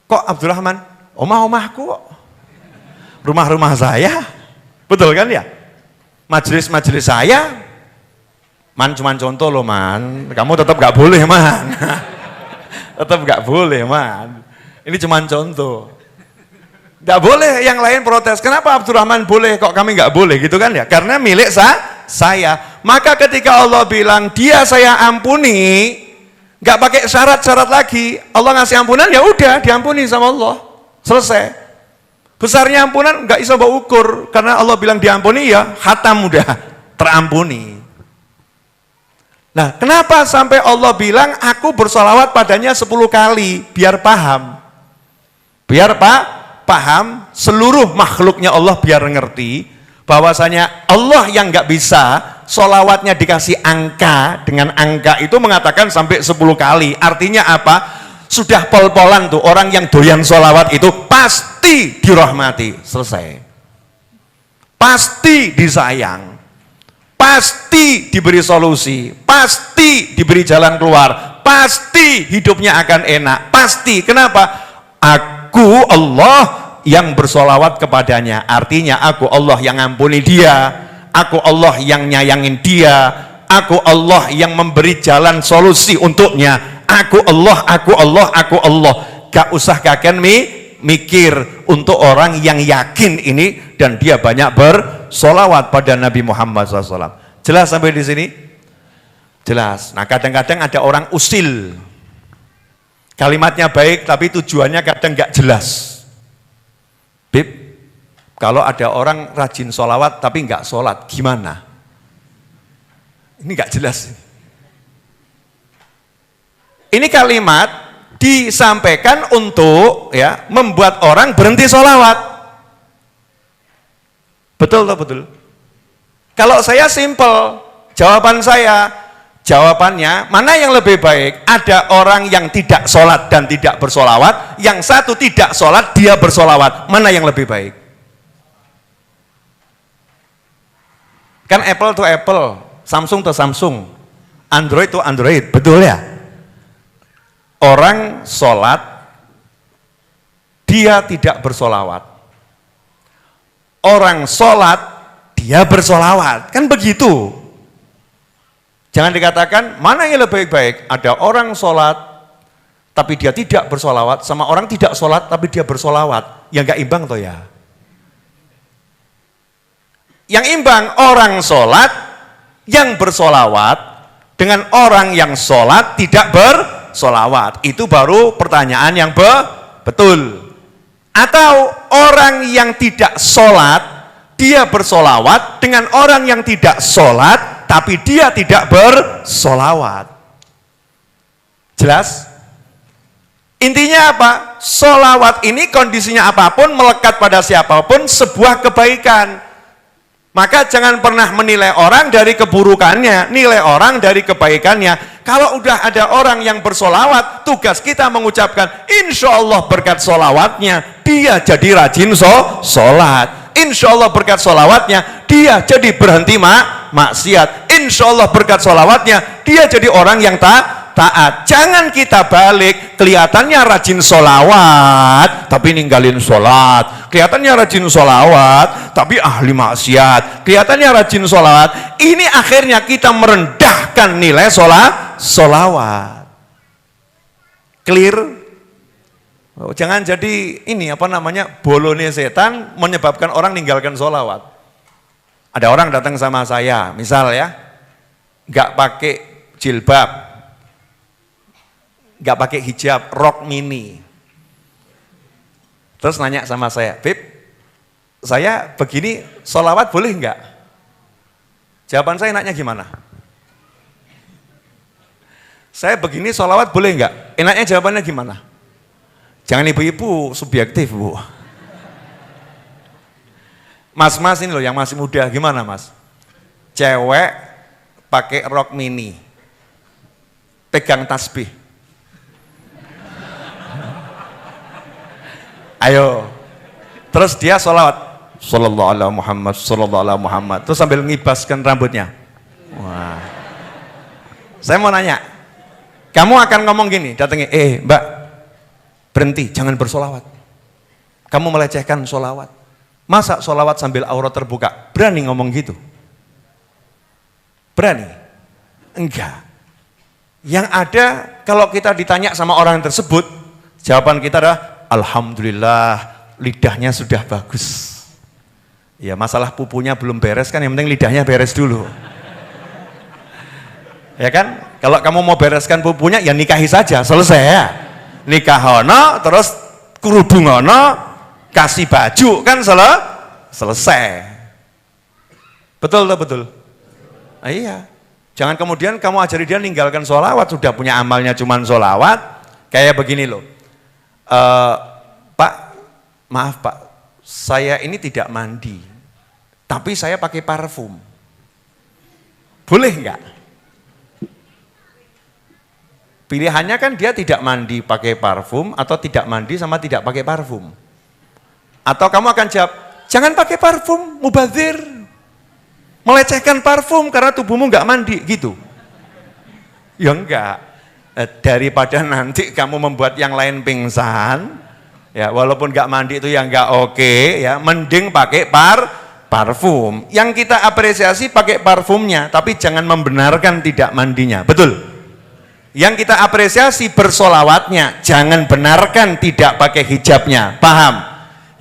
Kok Abdurrahman? Omah-omahku kok. Rumah-rumah saya. Betul kan ya? Majelis-majelis saya. Man, cuman contoh loh man. Kamu tetap gak boleh man. Tetap gak boleh man. Ini cuman contoh. Gak boleh yang lain protes. Kenapa Abdurrahman boleh kok kami gak boleh gitu kan ya? Karena milik saya. Maka ketika Allah bilang dia saya ampuni, gak pakai syarat-syarat lagi. Allah ngasih ampunan ya udah diampuni sama Allah. Selesai. Besarnya ampunan gak bisa bawa ukur. Karena Allah bilang diampuni ya khatam udah terampuni. Nah kenapa sampai Allah bilang aku bersolawat padanya 10 kali? Biar paham. Biar paham seluruh makhluknya Allah biar ngerti bahwasanya Allah yang nggak bisa solawatnya dikasih angka, dengan angka itu mengatakan sampai 10 kali. Artinya apa? Sudah pol-polan tuh orang yang doyan solawat itu pasti dirahmati. Selesai. Pasti disayang, pasti diberi solusi, pasti diberi jalan keluar, pasti hidupnya akan enak, pasti. Kenapa? Aku Allah yang bersolawat kepadanya, artinya aku Allah yang ngampuni dia, aku Allah yang nyayangin dia, aku Allah yang memberi jalan solusi untuknya, aku Allah, aku Allah, aku Allah. Gak usah kakek mikir untuk orang yang yakin ini dan dia banyak bersolawat pada Nabi Muhammad SAW. Jelas sampai di sini? Jelas. Nah kadang-kadang ada orang usil. Kalimatnya baik tapi tujuannya kadang gak jelas. Bib, kalau ada orang rajin solawat tapi gak sholat, gimana? Ini gak jelas. Ini kalimat disampaikan untuk ya membuat orang berhenti sholawat. Betul atau betul? Kalau saya simple, jawabannya mana yang lebih baik? Ada orang yang tidak sholat dan tidak bersolawat, yang satu tidak sholat dia bersolawat, mana yang lebih baik? Kan Apple to Apple, Samsung to Samsung, Android to Android, betul ya? Orang sholat, dia tidak bersolawat. Orang sholat, dia bersolawat. Kan begitu. Jangan dikatakan, mana yang lebih baik? Ada orang sholat, tapi dia tidak bersolawat, sama orang tidak sholat, tapi dia bersolawat. Yang gak imbang toh ya? Yang imbang, orang sholat, yang bersolawat, dengan orang yang sholat, tidak bersolawat. Itu baru pertanyaan yang betul. Atau orang yang tidak sholat dia bersolawat dengan orang yang tidak sholat tapi dia tidak bersolawat. Jelas? Intinya apa? Solawat ini kondisinya apapun, melekat pada siapapun, sebuah kebaikan. Maka jangan pernah menilai orang dari keburukannya, nilai orang dari kebaikannya. Kalau udah ada orang yang bersolawat, tugas kita mengucapkan, insya Allah berkat solawatnya, dia jadi rajin sholat. Insya Allah berkat solawatnya, dia jadi berhenti maksiat. Insya Allah berkat solawatnya, dia jadi orang yang taat. Jangan kita balik, kelihatannya rajin solawat tapi ninggalin sholat, kelihatannya rajin solawat tapi ahli maksiat, kelihatannya rajin solawat. Ini akhirnya kita merendahkan nilai solawat. Clear? Jangan jadi ini bolone setan menyebabkan orang ninggalkan solawat. Ada orang datang sama saya, misal ya, nggak pakai jilbab, nggak pakai hijab, rok mini. Terus nanya sama saya, Bib, saya begini sholawat boleh nggak? Jawaban saya nanya gimana? Saya begini sholawat boleh nggak? Enaknya jawabannya gimana? Jangan ibu-ibu subjektif, Bu. Mas-mas ini loh yang masih muda, gimana mas? Cewek pakai rok mini, pegang tasbih. Ayo, terus dia sholawat, sallallahu alaihi Muhammad, sallallahu alaihi Muhammad, terus sambil ngibaskan rambutnya. Wah, saya mau nanya, kamu akan ngomong gini, datangnya, mbak, berhenti, jangan bersolawat. Kamu melecehkan solawat. Masa solawat sambil aurat terbuka? Berani ngomong gitu? Berani? Enggak. Yang ada, kalau kita ditanya sama orang tersebut, jawaban kita adalah, alhamdulillah, lidahnya sudah bagus. Ya masalah pupunya belum beres kan, yang penting lidahnya beres dulu. Ya kan? Kalau kamu mau bereskan pupunya, ya nikahi saja, selesai ya. Nikahono, terus kerudungono, kasih baju, kan selesai. Betul atau betul? Iya. Jangan kemudian kamu ajari dia ninggalkan sholawat, sudah punya amalnya cuman sholawat. Kayak begini loh, Pak, maaf Pak, saya ini tidak mandi, tapi saya pakai parfum. Boleh enggak? Pilihannya kan dia tidak mandi pakai parfum atau tidak mandi sama tidak pakai parfum. Atau kamu akan jawab, jangan pakai parfum, mubazir, melecehkan parfum karena tubuhmu nggak mandi, gitu. Ya enggak, daripada nanti kamu membuat yang lain pingsan, ya walaupun nggak mandi itu yang nggak oke, ya mending pakai parfum. Yang kita apresiasi pakai parfumnya, tapi jangan membenarkan tidak mandinya, betul? Yang kita apresiasi bersolawatnya, jangan benarkan tidak pakai hijabnya, paham?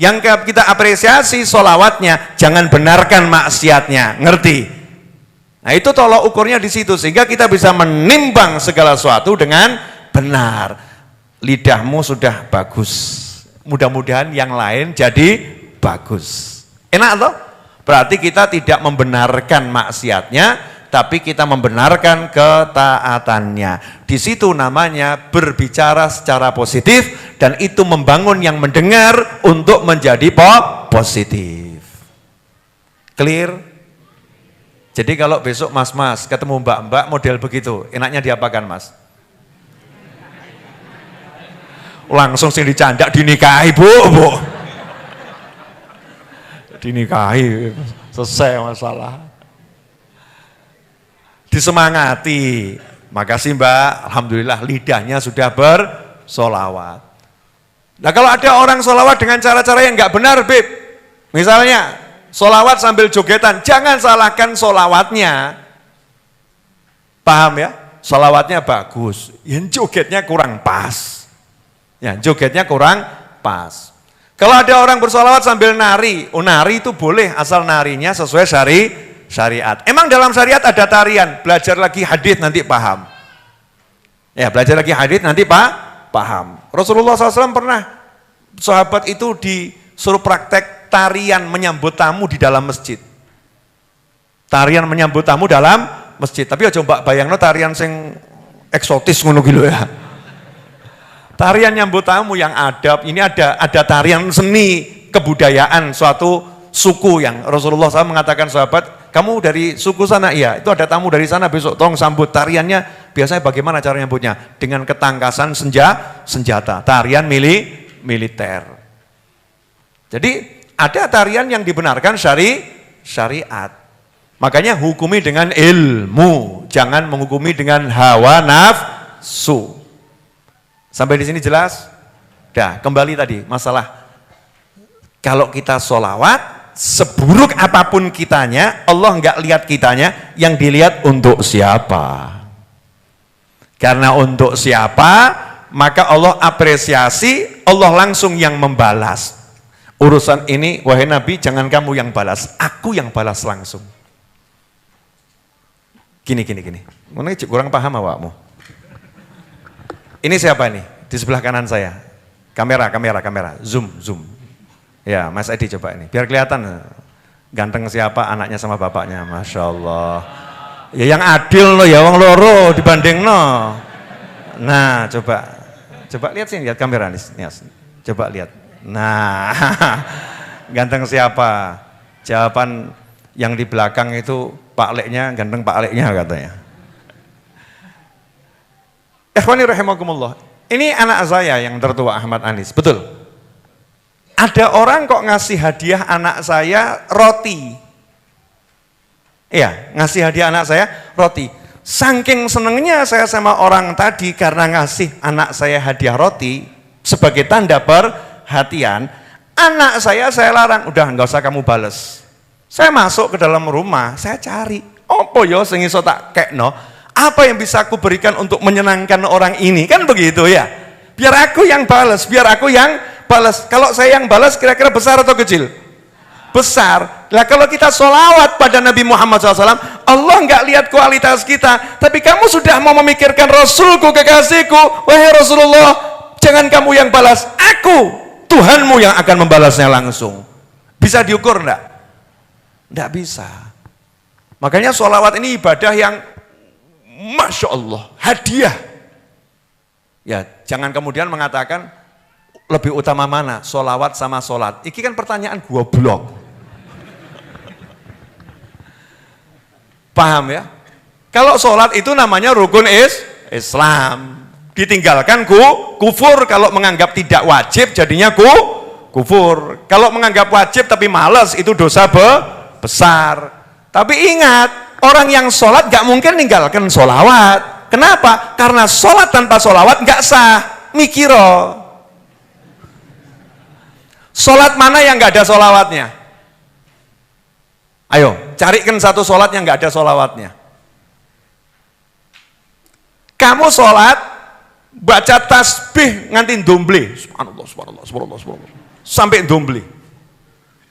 Yang kita apresiasi solawatnya, jangan benarkan maksiatnya, ngerti? Nah itu tolak ukurnya di situ, sehingga kita bisa menimbang segala sesuatu dengan benar. Lidahmu sudah bagus, mudah-mudahan yang lain jadi bagus. Enak toh? Berarti kita tidak membenarkan maksiatnya, tapi kita membenarkan ketaatannya. Di situ namanya berbicara secara positif, dan itu membangun yang mendengar untuk menjadi positif. Clear? Jadi kalau besok mas-mas ketemu mbak-mbak model begitu, enaknya diapakan mas? Langsung sing dicandak dinikahi bu. Dinikahi, selesai masalah. Disemangati, makasih mbak, alhamdulillah lidahnya sudah bersolawat. Nah kalau ada orang solawat dengan cara-cara yang nggak benar, Beb, misalnya solawat sambil jogetan, jangan salahkan solawatnya, paham ya? Solawatnya bagus, yang jogetnya kurang pas, ya jogetnya kurang pas. Kalau ada orang bersolawat sambil nari, nari itu boleh asal narinya sesuai syariat. Emang dalam syariat ada tarian, belajar lagi hadis nanti paham. Ya, belajar lagi hadis nanti paham. Rasulullah SAW pernah, sahabat itu disuruh praktek tarian menyambut tamu di dalam masjid. Tarian menyambut tamu dalam masjid. Tapi aja mbak bayangno tarian sing eksotis ngono gitu ya. Tarian nyambut tamu yang adab, ini ada tarian seni kebudayaan suatu suku yang Rasulullah SAW mengatakan sahabat, kamu dari suku sana, iya, itu ada tamu dari sana besok, tolong sambut. Tariannya biasanya bagaimana cara nyambutnya? Dengan ketangkasan senjata, tarian militer. Jadi ada tarian yang dibenarkan syariat. Makanya hukumi dengan ilmu, jangan menghukumi dengan hawa nafsu. Sampai di sini jelas? Dah, kembali tadi masalah kalau kita sholawat, seburuk apapun kitanya, Allah nggak lihat kitanya, yang dilihat untuk siapa. Karena untuk siapa, maka Allah apresiasi, Allah langsung yang membalas. Urusan ini, wahai Nabi, jangan kamu yang balas, aku yang balas langsung. Gini. Mana kurang paham awakmu? Ini siapa nih? Di sebelah kanan saya. Kamera. Zoom. Ya, Mas Edi coba ini. Biar kelihatan ganteng siapa anaknya sama bapaknya. Masya Allah. Ya yang adil loh ya, wong loro dibanding no. Nah, coba lihat sini, lihat kamera nih. Coba lihat. Nah, ganteng siapa? Jawaban yang di belakang itu Pak Leknya, ganteng Pak Leknya katanya. Ikhwani rahimakumullah. Ini anak saya yang tertua Ahmad Anis, betul. Ada orang kok ngasih hadiah anak saya roti. Iya, ngasih hadiah anak saya roti. Saking senengnya saya sama orang tadi karena ngasih anak saya hadiah roti sebagai tanda perhatian, anak saya larang, udah nggak usah kamu bales. Saya masuk ke dalam rumah, saya cari, opo yo sing iso tak kekno. Apa yang bisa aku berikan untuk menyenangkan orang ini? Kan begitu ya. Biar aku yang balas, Kalau saya yang balas kira-kira besar atau kecil? Besar. Lah kalau kita sholawat pada Nabi Muhammad SAW, Allah nggak lihat kualitas kita, tapi kamu sudah mau memikirkan Rasulku, kekasihku, wahai Rasulullah, jangan kamu yang balas, aku, Tuhanmu yang akan membalasnya langsung. Bisa diukur enggak? Enggak bisa. Makanya sholawat ini ibadah yang Masya Allah, hadiah. Ya, jangan kemudian mengatakan lebih utama mana, sholawat sama sholat. Ini kan pertanyaan goblok. Paham ya? Kalau sholat itu namanya rukun Islam. Ditinggalkan kufur. Kalau menganggap tidak wajib jadinya kufur. Kalau menganggap wajib tapi malas itu dosa besar. Tapi ingat, orang yang sholat gak mungkin ninggalkan sholawat. Kenapa? Karena sholat tanpa sholawat gak sah. Mikiro. Sholat mana yang gak ada sholawatnya? Ayo, carikan satu sholat yang gak ada sholawatnya. Kamu sholat, baca tasbih nganti ndomble. Subhanallah, subhanallah, subhanallah, subhanallah. Sampai ndomble.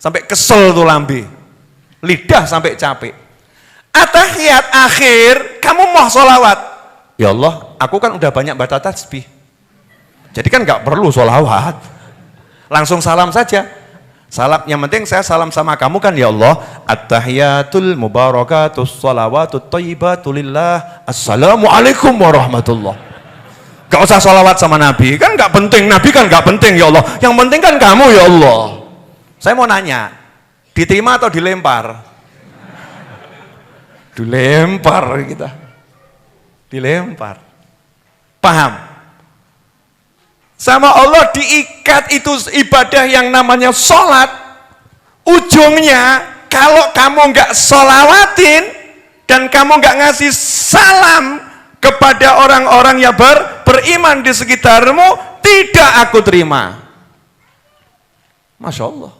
Sampai kesel tuh lambe. Lidah sampai capek. Atahiyat akhir, kamu mau sholawat. Ya Allah, aku kan udah banyak baca tasbih. Jadi kan nggak perlu sholawat. Langsung salam saja. Salam, yang penting saya salam sama kamu kan ya Allah. At-tahiyatul mubarakatus sholawatut thayyibatu lillah. Assalamualaikum warahmatullah. Gak usah sholawat sama Nabi, kan gak penting. Nabi kan gak penting ya Allah. Yang penting kan kamu ya Allah. Saya mau nanya, diterima atau dilempar? Dilempar kita. Dilempar. Paham? Sama Allah diikat itu ibadah yang namanya sholat. Ujungnya kalau kamu nggak sholawatin dan kamu nggak ngasih salam kepada orang-orang yang beriman di sekitarmu, tidak aku terima. Masya Allah.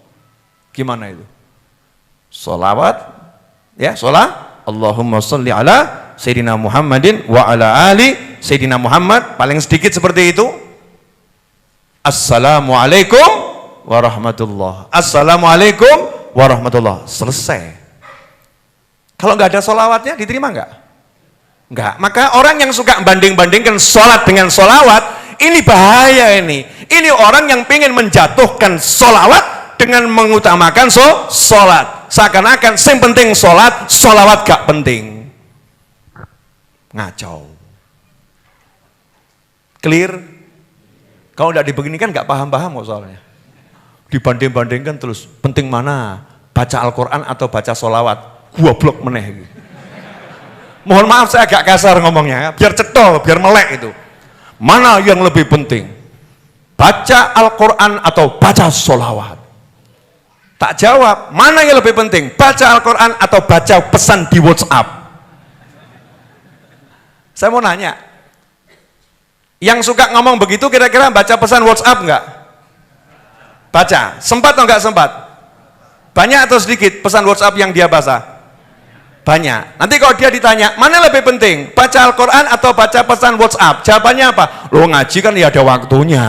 Gimana itu? Sholawat, ya sholat. Allahumma sholli ala Sayyidina Muhammadin wa ala ali Sayyidina Muhammad. Paling sedikit seperti itu. Assalamualaikum warahmatullah. Assalamualaikum warahmatullah. Selesai. Kalau nggak ada sholawatnya diterima nggak? Nggak. Maka orang yang suka banding-bandingkan sholat dengan sholawat, ini bahaya ini. Ini orang yang pengen menjatuhkan sholawat dengan mengutamakan sholat. Seakan-akan yang penting sholat, sholawat gak penting. Ngacau. Clear? Kalau tidak dibeginikan nggak paham-paham kok soalnya. Dibanding-bandingkan terus, penting mana? Baca Al-Quran atau baca sholawat? Goblok meneh. Mohon maaf saya agak kasar ngomongnya, biar cetol, biar melek itu. Mana yang lebih penting? Baca Al-Quran atau baca sholawat? Tak jawab, mana yang lebih penting? Baca Al-Quran atau baca pesan di WhatsApp? Saya mau nanya, yang suka ngomong begitu kira-kira baca pesan WhatsApp enggak? Baca. Sempat atau enggak sempat? Banyak atau sedikit pesan WhatsApp yang dia baca? Banyak. Nanti kalau dia ditanya, mana lebih penting? Baca Al-Quran atau baca pesan WhatsApp? Jawabannya apa? Lo ngaji kan ya ada waktunya.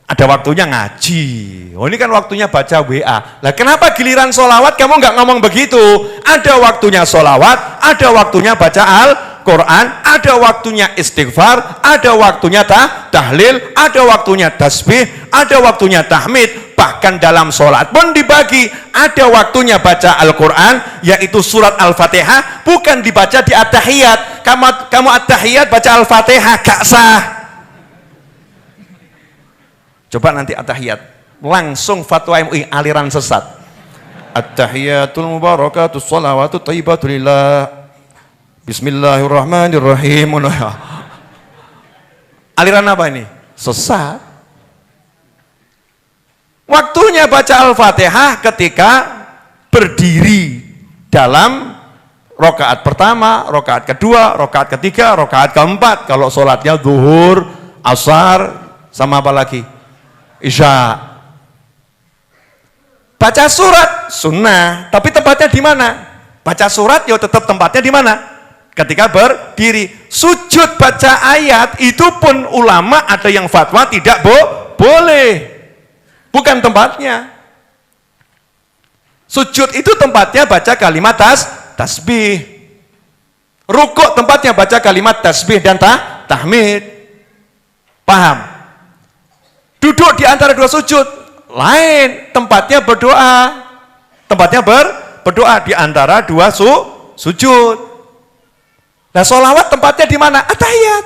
Ada waktunya ngaji. Oh ini kan waktunya baca WA. Lah kenapa giliran sholawat kamu nggak ngomong begitu? Ada waktunya sholawat, ada waktunya baca Al-Quran, ada waktunya istighfar, ada waktunya tahlil, ada waktunya tasbih, ada waktunya tahmid. Bahkan dalam sholat pun dibagi. Ada waktunya baca Al-Quran, yaitu surat Al-Fatihah, bukan dibaca di at-tahiyat. Kamu at-tahiyat baca Al-Fatihah, gak sah. Coba nanti at-tahiyat, langsung fatwa MUI aliran sesat. At-tahiyatul mubarakatus sholawatut thayyibatu lillah. Bismillahirrahmanirrahim. Aliran apa ini? Sesat. Waktunya baca Al-Fatihah ketika berdiri dalam rokaat pertama, rokaat kedua, rokaat ketiga, rokaat keempat. Kalau sholatnya zuhur, asar, sama apa lagi? Isya. Baca surat sunnah, tapi tempatnya di mana? Baca surat ya tetap tempatnya di mana? Ketika berdiri. Sujud baca ayat itu pun ulama ada yang fatwa tidak boleh. Bukan tempatnya. Sujud itu tempatnya baca kalimat tasbih. Rukuk tempatnya baca kalimat tasbih dan tahmid. Paham? Duduk di antara dua sujud, lain tempatnya berdoa. Tempatnya berdoa di antara dua sujud. Nah, sholawat tempatnya di mana? At-tahiyat.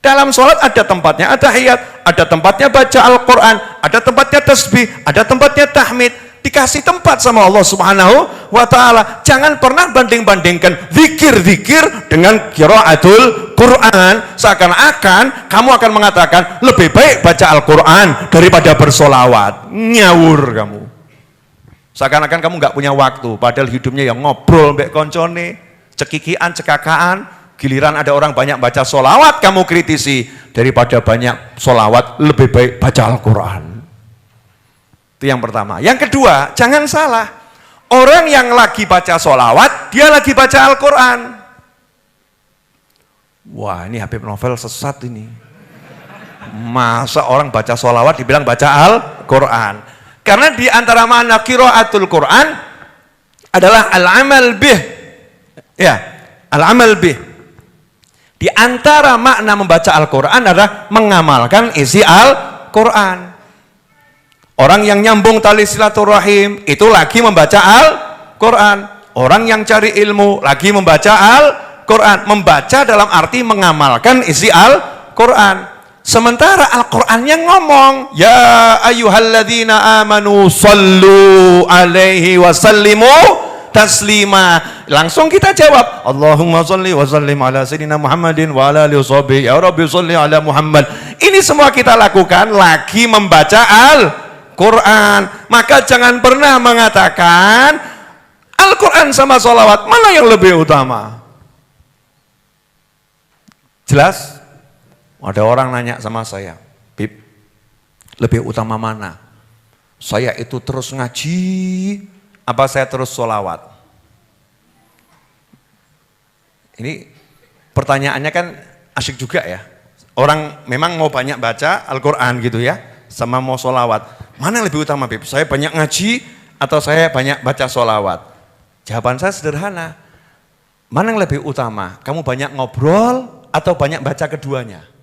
Dalam sholat ada tempatnya at-tahiyat, ada tempatnya baca Al-Quran, ada tempatnya tasbih, ada tempatnya tahmid. Dikasih tempat sama Allah Subhanahu wa ta'ala. Jangan pernah banding-bandingkan zikir-zikir dengan qiraatul Quran. Seakan-akan kamu akan mengatakan lebih baik baca Al-Quran daripada bersolawat. Nyawur kamu. Seakan-akan kamu nggak punya waktu, padahal hidupnya yang ngobrol mbek koncone, cekikian, cekakaan. Giliran ada orang banyak baca solawat, kamu kritisi. Daripada banyak solawat, lebih baik baca Al-Quran. Itu yang pertama. Yang kedua, jangan salah. Orang yang lagi baca solawat, dia lagi baca Al-Quran. Wah ini Habib Novel sesat ini. Masa orang baca sholawat dibilang baca Al-Quran? Karena di antara makna qiraatul Quran adalah al-amal bih. Ya, al-amal bih. Di antara makna membaca Al-Quran adalah mengamalkan isi Al-Quran. Orang yang nyambung tali silaturahim itu lagi membaca Al-Quran. Orang yang cari ilmu lagi membaca Al-Quran. Membaca dalam arti mengamalkan isi Al-Quran. Sementara Al-Qurannya ngomong, ya ayyuhalladzina amanu sallu alaihi wasallimu taslima. Langsung kita jawab, Allahumma sholli wa sallim ala sayyidina Muhammadin wa ala alihi washabihi, ya Rabbi sholli ala Muhammad. Ini semua kita lakukan lagi membaca Al-Quran. Maka jangan pernah mengatakan Al-Quran sama sholawat mana yang lebih utama. Jelas? Ada orang nanya sama saya, Bib, lebih utama mana? Saya itu terus ngaji, apa saya terus sholawat? Ini pertanyaannya kan asyik juga ya. Orang memang mau banyak baca Al-Quran gitu ya, sama mau sholawat. Mana yang lebih utama, Bib? Saya banyak ngaji atau saya banyak baca sholawat? Jawaban saya sederhana. Mana yang lebih utama? Kamu banyak ngobrol atau banyak baca keduanya?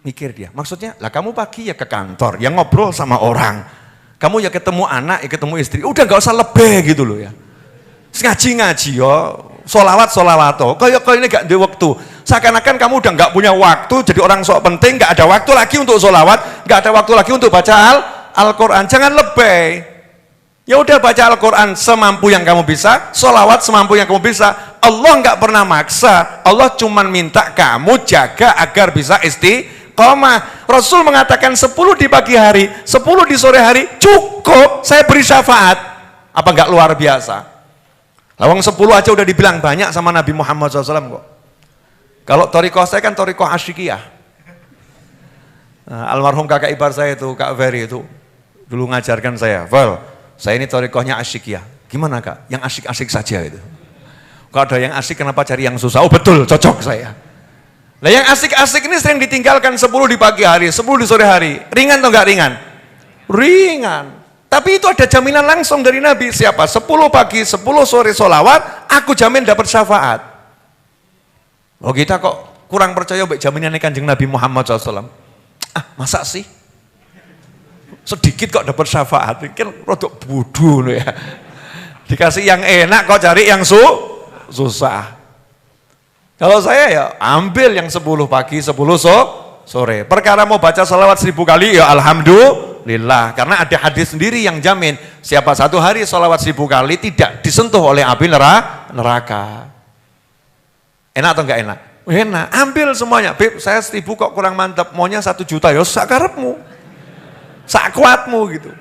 Mikir dia, maksudnya, lah kamu pagi ya ke kantor, ya ngobrol sama orang. Kamu ya ketemu anak, ya ketemu istri, udah gak usah lebih gitu loh ya. Ngaji-ngaji yo, sholawat oh. Kayak ini gak ada waktu. Seakan-akan kamu udah gak punya waktu, jadi orang sok penting, gak ada waktu lagi untuk sholawat, gak ada waktu lagi untuk baca Al-Quran. Jangan lebih. Ya udah baca Al-Quran semampu yang kamu bisa, sholawat semampu yang kamu bisa. Allah gak pernah maksa, Allah cuma minta kamu jaga agar bisa istiqomah. Rasul mengatakan 10 di pagi hari, 10 di sore hari, cukup saya beri syafaat. Apa enggak luar biasa? Lawang 10 aja udah dibilang banyak sama Nabi Muhammad SAW kok. Kalau thariqah saya kan thariqah asyikiyah. Nah, almarhum kakak ipar saya itu, Kak Ferry itu, dulu ngajarkan saya, Val, saya ini thariqahnya asyikiyah. Gimana Kak? Yang asyik-asyik saja itu. Kalau ada yang asyik kenapa cari yang susah? Oh betul, cocok saya. Nah yang asik-asik ini sering ditinggalkan 10 di pagi hari, 10 di sore hari. Ringan atau enggak ringan? Ringan. Tapi itu ada jaminan langsung dari Nabi. Siapa? 10 pagi, 10 sore sholawat, aku jamin dapat syafaat. Oh kita kok kurang percaya baik jaminannya Kanjeng Nabi Muhammad SAW. Ah masa sih? Sedikit kok dapat syafaat. Kan rodok bodoh loh ya. Dikasih yang enak kok cari yang susah. Kalau saya ya ambil yang 10 pagi, 10 sore. Perkara mau baca salawat 1000 kali ya alhamdulillah. Karena ada hadis sendiri yang jamin siapa satu hari salawat 1000 kali tidak disentuh oleh api neraka. Enak atau enggak enak? Enak, ambil semuanya. Beb, saya 1000 kok kurang mantap, maunya 1 juta ya sakarepmu. Sakuatmu gitu.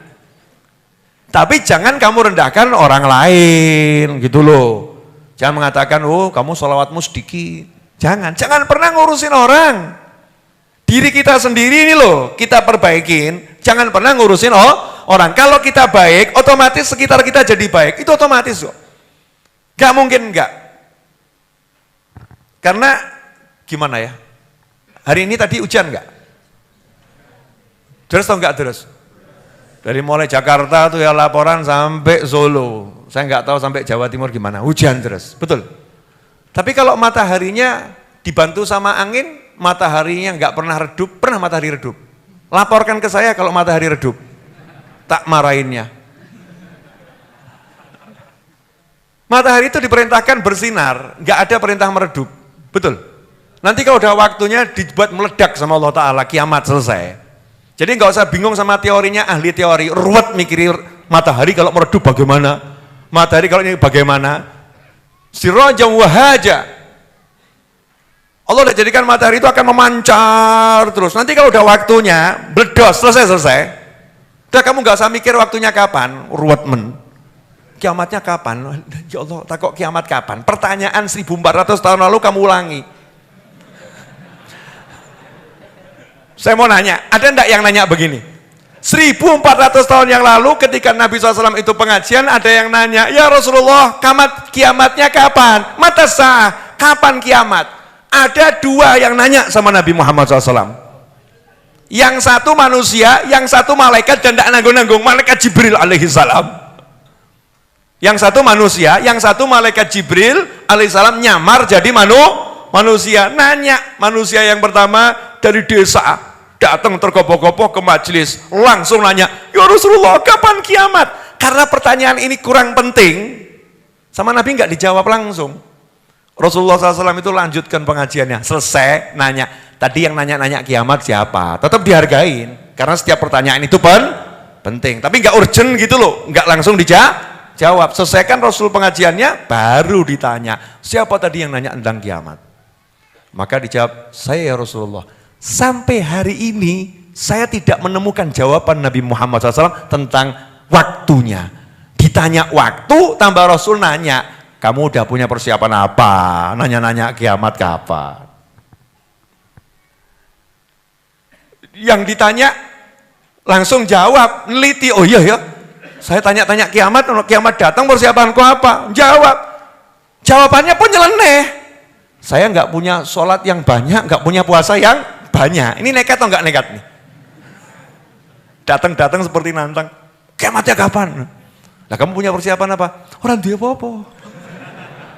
Tapi jangan kamu rendahkan orang lain gitu loh. Jangan mengatakan, oh kamu sholawatmu sedikit. Jangan pernah ngurusin orang. Diri kita sendiri ini loh, kita perbaikin. Jangan pernah ngurusin orang. Kalau kita baik, otomatis sekitar kita jadi baik. Itu otomatis kok. Gak mungkin enggak. Karena gimana ya? Hari ini tadi hujan enggak? Terus atau enggak terus? Dari mulai Jakarta tuh ya laporan sampai Solo. Saya nggak tahu sampai Jawa Timur gimana, hujan terus, betul. Tapi kalau mataharinya dibantu sama angin, mataharinya nggak pernah redup, pernah matahari redup. Laporkan ke saya kalau matahari redup, tak marahinnya. Matahari itu diperintahkan bersinar, nggak ada perintah meredup, betul. Nanti kalau udah waktunya dibuat meledak sama Allah Ta'ala, kiamat selesai. Jadi nggak usah bingung sama teorinya ahli teori, ruwet mikirin matahari kalau meredup bagaimana. Matahari kalau ini bagaimana? Sirajan wahaja. Allah udah jadikan matahari itu akan memancar terus. Nanti kalau udah waktunya, bledos, selesai. Udah kamu gak usah mikir waktunya kapan, ruwet men. Kiamatnya kapan? Ya Allah, tak kok kiamat kapan? Pertanyaan 1400 tahun lalu kamu ulangi. Saya mau nanya, ada enggak yang nanya begini? 1400 tahun yang lalu ketika Nabi SAW itu pengajian, ada yang nanya, ya Rasulullah, kiamatnya kapan? Mata sah, kapan kiamat? Ada dua yang nanya sama Nabi Muhammad SAW. Yang satu manusia, yang satu malaikat, dan tidak nanggung-nanggung, malaikat Jibril alaihi salam. Yang satu manusia, yang satu malaikat Jibril alaihi salam nyamar jadi manusia. Nanya manusia yang pertama dari desa, datang tergopoh-gopoh ke majelis, langsung nanya, ya Rasulullah, kapan kiamat? Karena pertanyaan ini kurang penting, sama Nabi nggak dijawab langsung. Rasulullah SAW itu lanjutkan pengajiannya, selesai nanya. Tadi yang nanya-nanya kiamat siapa? Tetap dihargain, karena setiap pertanyaan itu penting. Tapi nggak urgent gitu loh, nggak langsung dijawab. Selesaikan Rasul pengajiannya, baru ditanya, siapa tadi yang nanya tentang kiamat? Maka dijawab, saya ya Rasulullah. Sampai hari ini, saya tidak menemukan jawaban Nabi Muhammad SAW tentang waktunya. Ditanya waktu, tambah Rasul nanya, kamu udah punya persiapan apa? Nanya-nanya kiamat kapan? Yang ditanya langsung jawab, neliti, oh iya ya, saya tanya-tanya kiamat, kalau kiamat datang persiapanku apa? Jawab. Jawabannya pun nyeleneh. Saya nggak punya sholat yang banyak, nggak punya puasa yang banyak. Ini nekat atau nggak nekat nih? Datang-datang seperti nantang, kiamatnya kapan? Nah kamu punya persiapan apa? Orang dia apa-apa.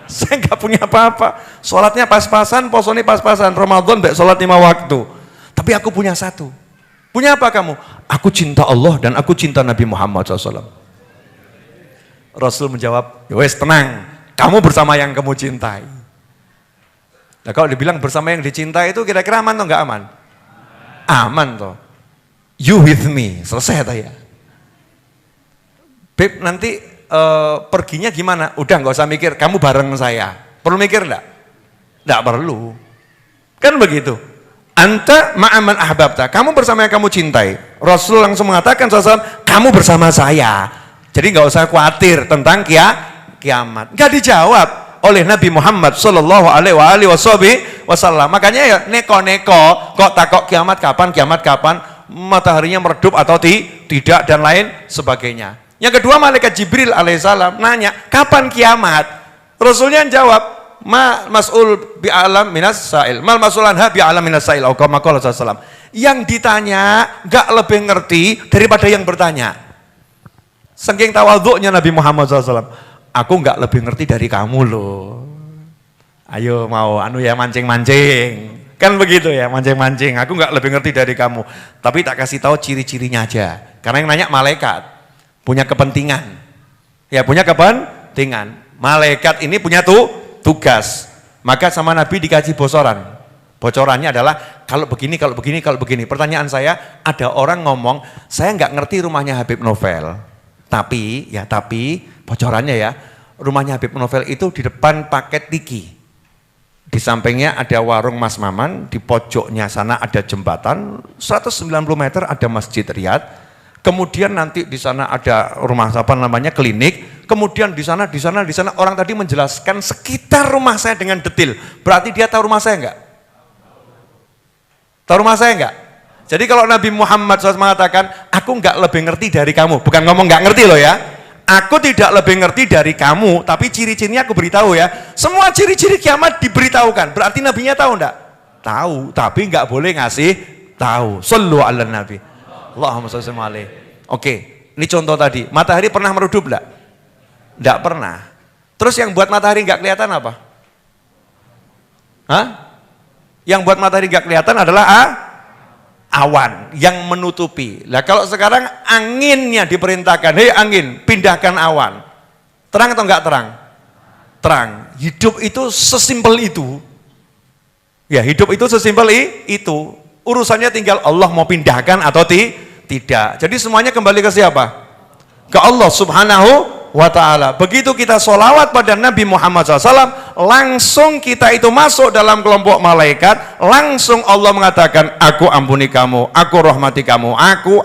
Saya nggak punya apa-apa, sholatnya pas-pasan, posoni pas-pasan, Ramadan baik sholat 5 waktu. Tapi aku punya satu. Punya apa kamu? Aku cinta Allah dan aku cinta Nabi Muhammad SAW. Rasul menjawab, ya wes tenang, kamu bersama yang kamu cintai. Nah kalau dibilang bersama yang dicintai itu kira-kira aman atau nggak aman? Aman toh. You with me, selesai tanya. Beb nanti perginya gimana? Udah nggak usah mikir, kamu bareng saya. Perlu mikir enggak? Enggak perlu. Kan begitu. Anta ma'aman ahbabta, kamu bersama yang kamu cintai. Rasul langsung mengatakan SAW, kamu bersama saya. Jadi nggak usah khawatir tentang kiamat. Nggak dijawab oleh Nabi Muhammad Sallallahu Alaihi Wasallam. Makanya ya neko-neko, kok takok kiamat kapan, mataharinya meredup atau tidak dan lain sebagainya. Yang kedua malaikat Jibril alaihissalam nanya, kapan kiamat? Rasulnya jawab, mas'ul bi'alam minas sa'il, mal mas'ulanha bi'alam minas sa'il, yang ditanya gak lebih ngerti daripada yang bertanya. Saking tawadhu'nya Nabi Muhammad SAW, aku gak lebih ngerti dari kamu loh. Ayo mau mancing-mancing. Kan begitu ya, mancing-mancing. Aku gak lebih ngerti dari kamu. Tapi tak kasih tahu ciri-cirinya aja. Karena yang nanya malaikat. Punya kepentingan, ya punya kepentingan. Malaikat ini punya tugas. Maka sama Nabi dikasih bocoran. Bocorannya adalah kalau begini. Pertanyaan saya, ada orang ngomong, saya nggak ngerti rumahnya Habib Novel. Tapi bocorannya ya, rumahnya Habib Novel itu di depan paket tiki. Di sampingnya ada warung Mas Maman, di pojoknya sana ada jembatan, 190 meter ada Masjid Riyadh. Kemudian nanti di sana ada rumah klinik. Kemudian di sana orang tadi menjelaskan sekitar rumah saya dengan detail. Berarti dia tahu rumah saya enggak? Tahu rumah saya enggak? Jadi kalau Nabi Muhammad SAW mengatakan, aku enggak lebih ngerti dari kamu, bukan ngomong enggak ngerti loh ya. Aku tidak lebih ngerti dari kamu, tapi ciri-cirinya aku beritahu ya. Semua ciri-ciri kiamat diberitahukan. Berarti nabinya tahu enggak? Tahu, tapi enggak boleh ngasih tahu. Shallu ala nabi. Allahumma shalli alaihi. Oke, ini contoh tadi. Matahari pernah meredup enggak? Enggak pernah. Terus yang buat matahari enggak kelihatan apa? Hah? Yang buat matahari enggak kelihatan adalah awan yang menutupi. Lah kalau sekarang anginnya diperintahkan, hei angin, pindahkan awan. Terang atau enggak terang? Terang. Hidup itu sesimpel itu. Ya, hidup itu sesimpel itu. Urusannya tinggal Allah mau pindahkan atau tidak. Jadi semuanya kembali ke siapa? Ke Allah Subhanahu wa ta'ala. Begitu kita sholawat pada Nabi Muhammad SAW, langsung kita itu masuk dalam kelompok malaikat. Langsung Allah mengatakan, aku ampuni kamu, aku rahmati kamu, aku.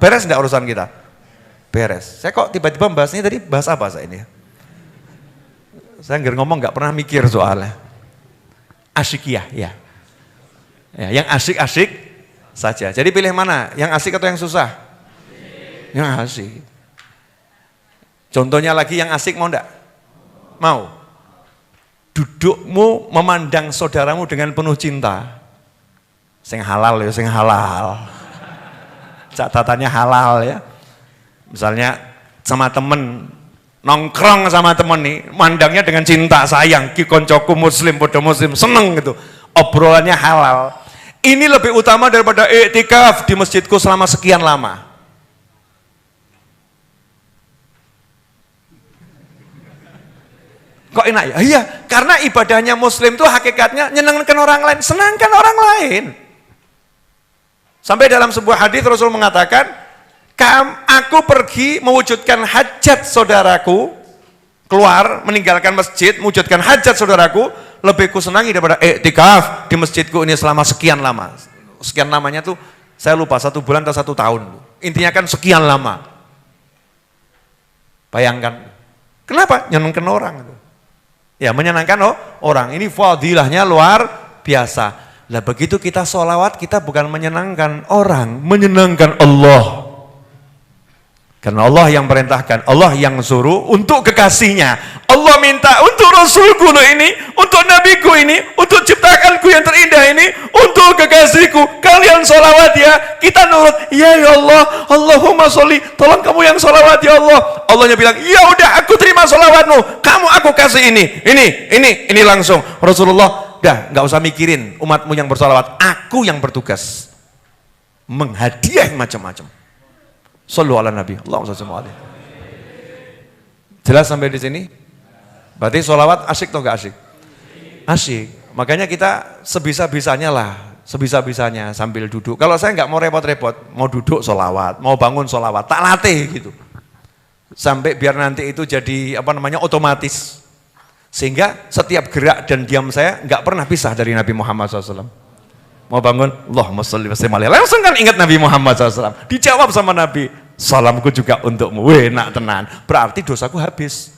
Beres enggak urusan kita? Beres. Saya kok tiba-tiba membahas ini tadi, bahas apa saya ini? Saya nggak ngomong, nggak pernah mikir soalnya. Asyikiyah, ya. Ya, yang asik-asik saja. Jadi pilih mana? Yang asik atau yang susah? Yang asik. Contohnya lagi yang asik mau enggak? Mau. dudukmu memandang saudaramu dengan penuh cinta. Sing halal ya, sing halal. Catatannya halal ya. Misalnya sama temen, nongkrong sama temen nih, mandangnya dengan cinta, sayang, ki koncoku muslim, podo muslim, seneng gitu. Obrolannya halal. Ini lebih utama daripada iktikaf di masjidku selama sekian lama. Kok enak ya? Iya, karena ibadahnya muslim itu hakikatnya nyenangkan orang lain, senangkan orang lain. Sampai dalam sebuah hadis Rasul mengatakan, aku pergi mewujudkan hajat saudaraku, keluar meninggalkan masjid, mewujudkan hajat saudaraku, lebih ku senangi daripada iktikaf di masjidku ini selama sekian lama. Sekian lamanya tuh saya lupa 1 bulan atau 1 tahun. Intinya kan sekian lama. Bayangkan, kenapa? Nyenangkan orang itu. Ya, menyenangkan orang. Ini fadilahnya luar biasa. Lah begitu kita sholawat, kita bukan menyenangkan orang, menyenangkan Allah. Karena Allah yang perintahkan, Allah yang suruh untuk kekasihnya. Allah minta untuk Rasulku ini, untuk Nabiku ini, untuk ciptakanku yang terindah ini, untuk kekasihku. Kalian sholawat ya, kita nurut. Ya Allah, Allahumma sholli, tolong kamu yang sholawat ya Allah. Allahnya bilang, ya udah aku terima sholawatmu, kamu aku kasih ini langsung. Rasulullah, dah nggak usah mikirin umatmu yang bersolawat, aku yang bertugas menghadiah macam-macam. Sallu ala Nabi. Allahumma shalli alaihi. Jelas sampai di sini? Berarti sholawat asyik atau enggak asyik? Asyik. Makanya kita sebisa-bisanya lah, sebisa-bisanya sambil duduk. Kalau saya enggak mau repot-repot, mau duduk sholawat, mau bangun sholawat, tak latih gitu. Sampai biar nanti itu jadi otomatis. Sehingga setiap gerak dan diam saya enggak pernah pisah dari Nabi Muhammad SAW. Mau bangun, Allahumma sholli wa sallim alaihi. Langsung kan ingat Nabi Muhammad SAW. Dijawab sama Nabi, salamku juga untukmu. Weh, nak tenan. Berarti dosaku habis.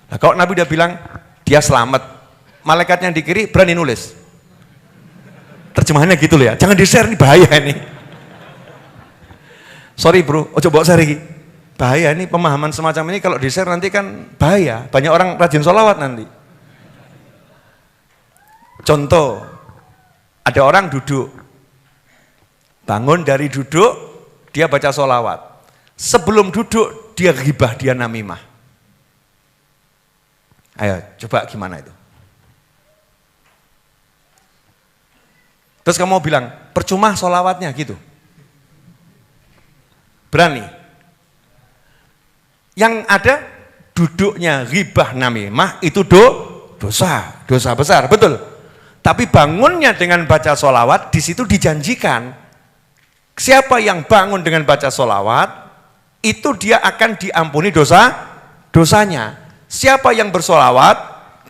Nah, kalau Nabi udah bilang, dia selamat. Malaikatnya yang di kiri berani nulis. Terjemahannya gitu loh ya. Jangan di-share, ini bahaya ini. Sorry bro, coba share lagi. Bahaya ini, pemahaman semacam ini kalau di-share nanti kan bahaya. Banyak orang rajin sholawat nanti. Contoh, ada orang duduk, bangun dari duduk, dia baca sholawat. Sebelum duduk, dia ghibah, dia namimah. Ayo, coba gimana itu? Terus kamu bilang, percuma sholawatnya gitu. Berani? Yang ada, duduknya ghibah namimah, itu dosa besar, betul? Tapi bangunnya dengan baca sholawat, di situ dijanjikan. Siapa yang bangun dengan baca sholawat, itu dia akan diampuni dosanya. Siapa yang bersolawat,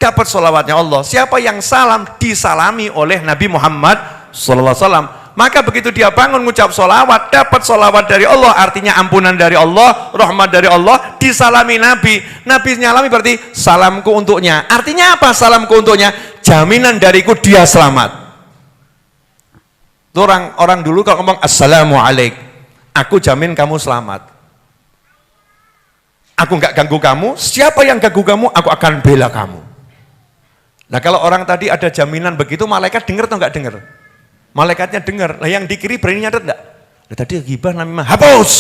dapat sholawatnya Allah. Siapa yang salam, disalami oleh Nabi Muhammad SAW. Maka begitu dia bangun mengucap sholawat, dapat sholawat dari Allah, artinya ampunan dari Allah, rahmat dari Allah, disalami Nabi. Nabi nyalami berarti salamku untuknya. Artinya apa salamku untuknya? Jaminan dariku dia selamat. Orang dulu kalau ngomong assalamualaikum, aku jamin kamu selamat. Aku nggak ganggu kamu, siapa yang ganggu kamu, aku akan bela kamu. Nah kalau orang tadi ada jaminan begitu, malaikat dengar atau nggak dengar? Malaikatnya dengar. Nah yang di kiri berani nyatet enggak? Nah, tadi ghibah namanya hapus.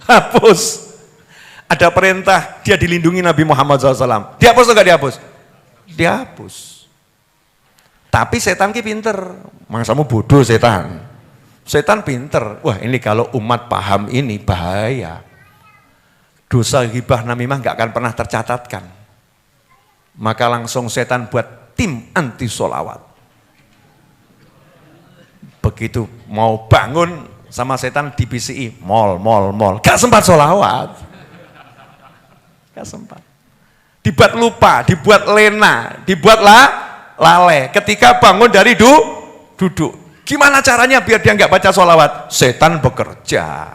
Hapus. Ada perintah dia dilindungi Nabi Muhammad SAW. Dihapus atau enggak dihapus? Dihapus. Tapi setan ki pinter. Mangsamu bodoh setan. Setan pinter. Wah ini kalau umat paham ini bahaya. Dosa ghibah namimah enggak akan pernah tercatatkan. Maka langsung setan buat tim anti sholawat. Begitu mau bangun sama setan di PCI, mall, gak sempat sholawat, gak sempat. Dibuat lupa, dibuat lena, dibuat lalai. Ketika bangun dari duduk, gimana caranya biar dia nggak baca sholawat? Setan bekerja.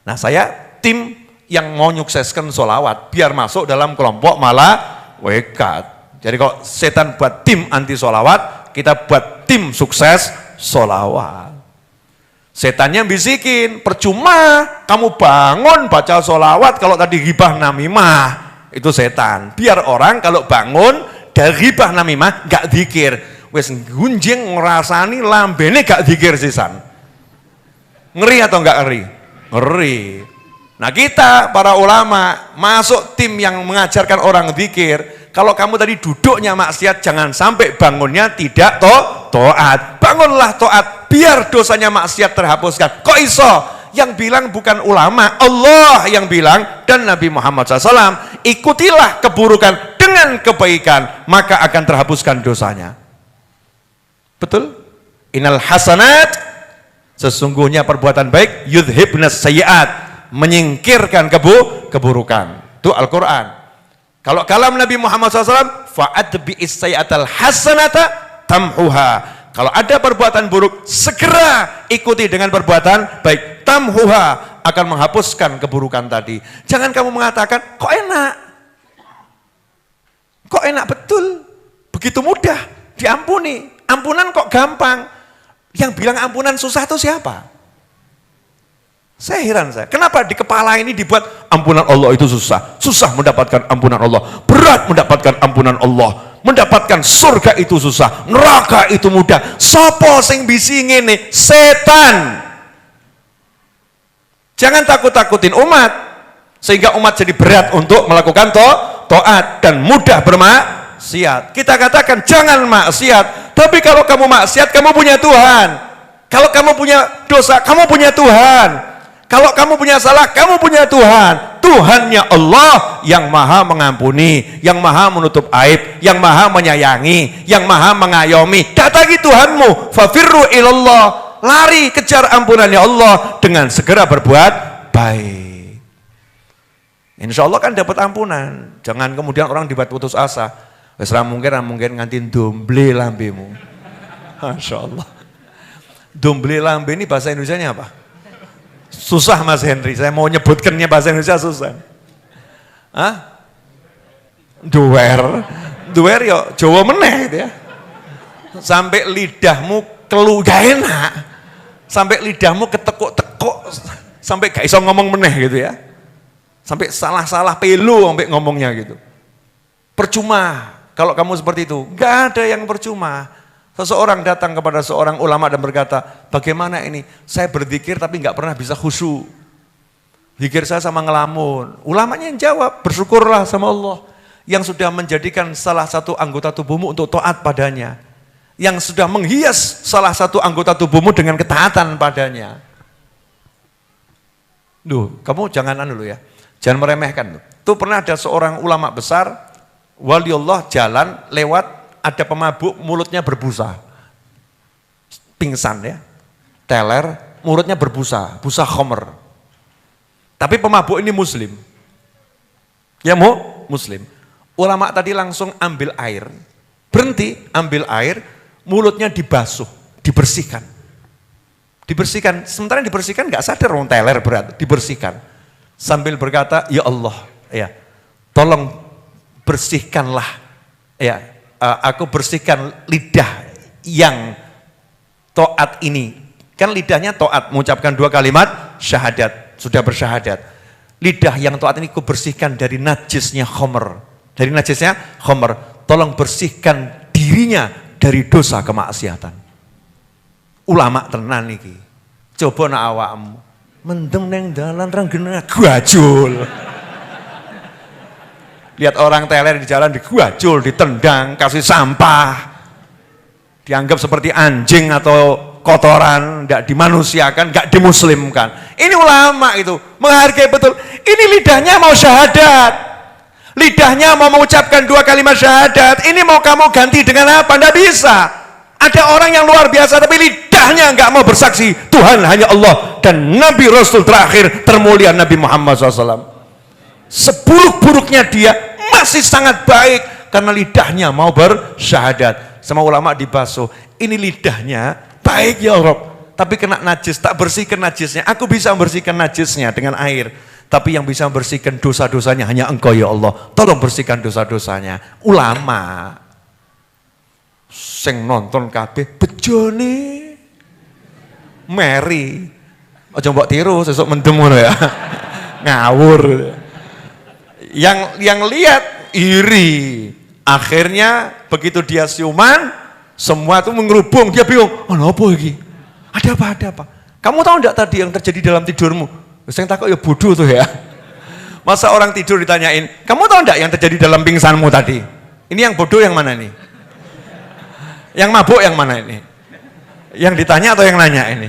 Nah saya tim yang mau nyukseskan sholawat, biar masuk dalam kelompok malaikat. Jadi kalau setan buat tim anti sholawat, kita buat tim sukses sholawat. Setannya bisikin, percuma kamu bangun baca sholawat kalau tadi ghibah namimah. itu setan. Biar orang kalau bangun dari ghibah namimah gak dzikir, wis gunjing ngrasani lambene gak dzikir sisan. Ngeri atau enggak ngeri? Ngeri. Nah kita para ulama masuk tim yang mengajarkan orang dzikir. Kalau kamu tadi duduknya maksiat, jangan sampai bangunnya tidak taat. Bangunlah taat, biar dosanya maksiat terhapuskan. Kok iso? Yang bilang bukan ulama, Allah yang bilang, dan Nabi Muhammad SAW. Ikutilah keburukan dengan kebaikan, maka akan terhapuskan dosanya. Betul? Innal hasanat, sesungguhnya perbuatan baik, yudhibnas sayyi'at, menyingkirkan keburukan. Itu Al-Quran. Kalau kalam Nabi Muhammad SAW, fa'adbi'is sayyi'atal hasanata tamhuha. Kalau ada perbuatan buruk, segera ikuti dengan perbuatan baik. Tamhuha, akan menghapuskan keburukan tadi. Jangan kamu mengatakan, kok enak? Kok enak betul? Begitu mudah diampuni. Ampunan kok gampang? Yang bilang ampunan susah itu siapa? Saya heran saya. Kenapa di kepala ini dibuat ampunan Allah itu susah? Susah mendapatkan ampunan Allah. Berat mendapatkan ampunan Allah. Mendapatkan surga itu susah. Neraka itu mudah. Sopo sing bisi ngene? Setan. Jangan takut-takutin umat. Sehingga umat jadi berat untuk melakukan taat dan mudah bermaksiat. Kita katakan jangan maksiat. Tapi kalau kamu maksiat, kamu punya Tuhan. Kalau kamu punya dosa, kamu punya Tuhan. Kalau kamu punya salah, kamu punya Tuhan. Tuhannya Allah yang maha mengampuni, yang maha menutup aib, yang maha menyayangi, yang maha mengayomi. Datangi Tuhanmu, fafirru ilallah. Lari kejar ampunannya Allah dengan segera berbuat baik. Insya Allah kan dapat ampunan. Jangan kemudian orang dibuat putus asa. Wes mungkin nganti domble lambemu. Masya Allah. Domble lambe ini bahasa Indonesianya apa? Susah Mas Henry, saya mau nyebutkannya bahasa Indonesia susah. Hah? Duwer yo Jawa meneh gitu ya. Sampai lidahmu kelu gak enak. Sampai lidahmu ketekuk-tekuk, sampai gak iso ngomong meneh gitu ya. Sampai salah-salah pelu sampai ngomongnya gitu. Percuma kalau kamu seperti itu, gak ada yang percuma. Seseorang datang kepada seorang ulama dan berkata, bagaimana ini? Saya berzikir tapi nggak pernah bisa khusyuk. Zikir saya sama ngelamun. Ulamanya yang jawab, bersyukurlah sama Allah yang sudah menjadikan salah satu anggota tubuhmu untuk taat padanya. Yang sudah menghias salah satu anggota tubuhmu dengan ketaatan padanya. Duh, kamu jangan ya. Jangan meremehkan. Tuh pernah ada seorang ulama besar, waliullah jalan lewat, ada pemabuk mulutnya berbusa, pingsan ya, teler, mulutnya berbusa, busa khomer. Tapi pemabuk ini muslim, ya muslim. Ulama tadi langsung ambil air, berhenti, ambil air, mulutnya dibasuh, dibersihkan. Sementara dibersihkan nggak sadar orang teler berat, dibersihkan. Sambil berkata, ya Allah, ya, tolong bersihkanlah, ya. Aku bersihkan lidah yang taat ini. Kan lidahnya taat, mengucapkan 2 kalimat syahadat, sudah bersyahadat. Lidah yang taat ini aku bersihkan dari najisnya khomer. Dari najisnya khomer. Tolong bersihkan dirinya dari dosa kemaksiatan. Ulama tenan iki. Coba nak awakmu mendem neng dalan ranggena gajul. Lihat orang teler di jalan digajul, ditendang, kasih sampah, dianggap seperti anjing atau kotoran, tidak dimanusiakan, tidak dimuslimkan. Ini ulama itu menghargai betul. Ini lidahnya mau syahadat, lidahnya mau mengucapkan 2 kalimat syahadat. Ini mau kamu ganti dengan apa? Tidak bisa. Ada orang yang luar biasa tapi lidahnya nggak mau bersaksi Tuhan hanya Allah dan Nabi Rasul terakhir termulia Nabi Muhammad SAW. Seburuk-buruknya dia masih sangat baik karena lidahnya mau bersyahadat. Sama ulama dibasuh, ini lidahnya baik ya Rob, tapi kena najis, tak bersihkan najisnya. Aku bisa membersihkan najisnya dengan air, tapi yang bisa membersihkan dosa-dosanya hanya Engkau ya Allah. Tolong bersihkan dosa-dosanya. Ulama sing nonton kabeh bejone Mary. Aja mbok tiru sesuk mendem ngono ya. Ngawur. Yang lihat iri. Akhirnya begitu dia siuman, semua itu mengerubung, dia bingung, oh apa ini? Ada apa? Kamu tahu enggak tadi yang terjadi dalam tidurmu? Saya takut ya bodoh tuh ya. Masa orang tidur ditanyain, kamu tahu enggak yang terjadi dalam pingsanmu tadi? Ini yang bodoh yang mana ini? Yang mabuk yang mana ini? Yang ditanya atau yang nanya ini?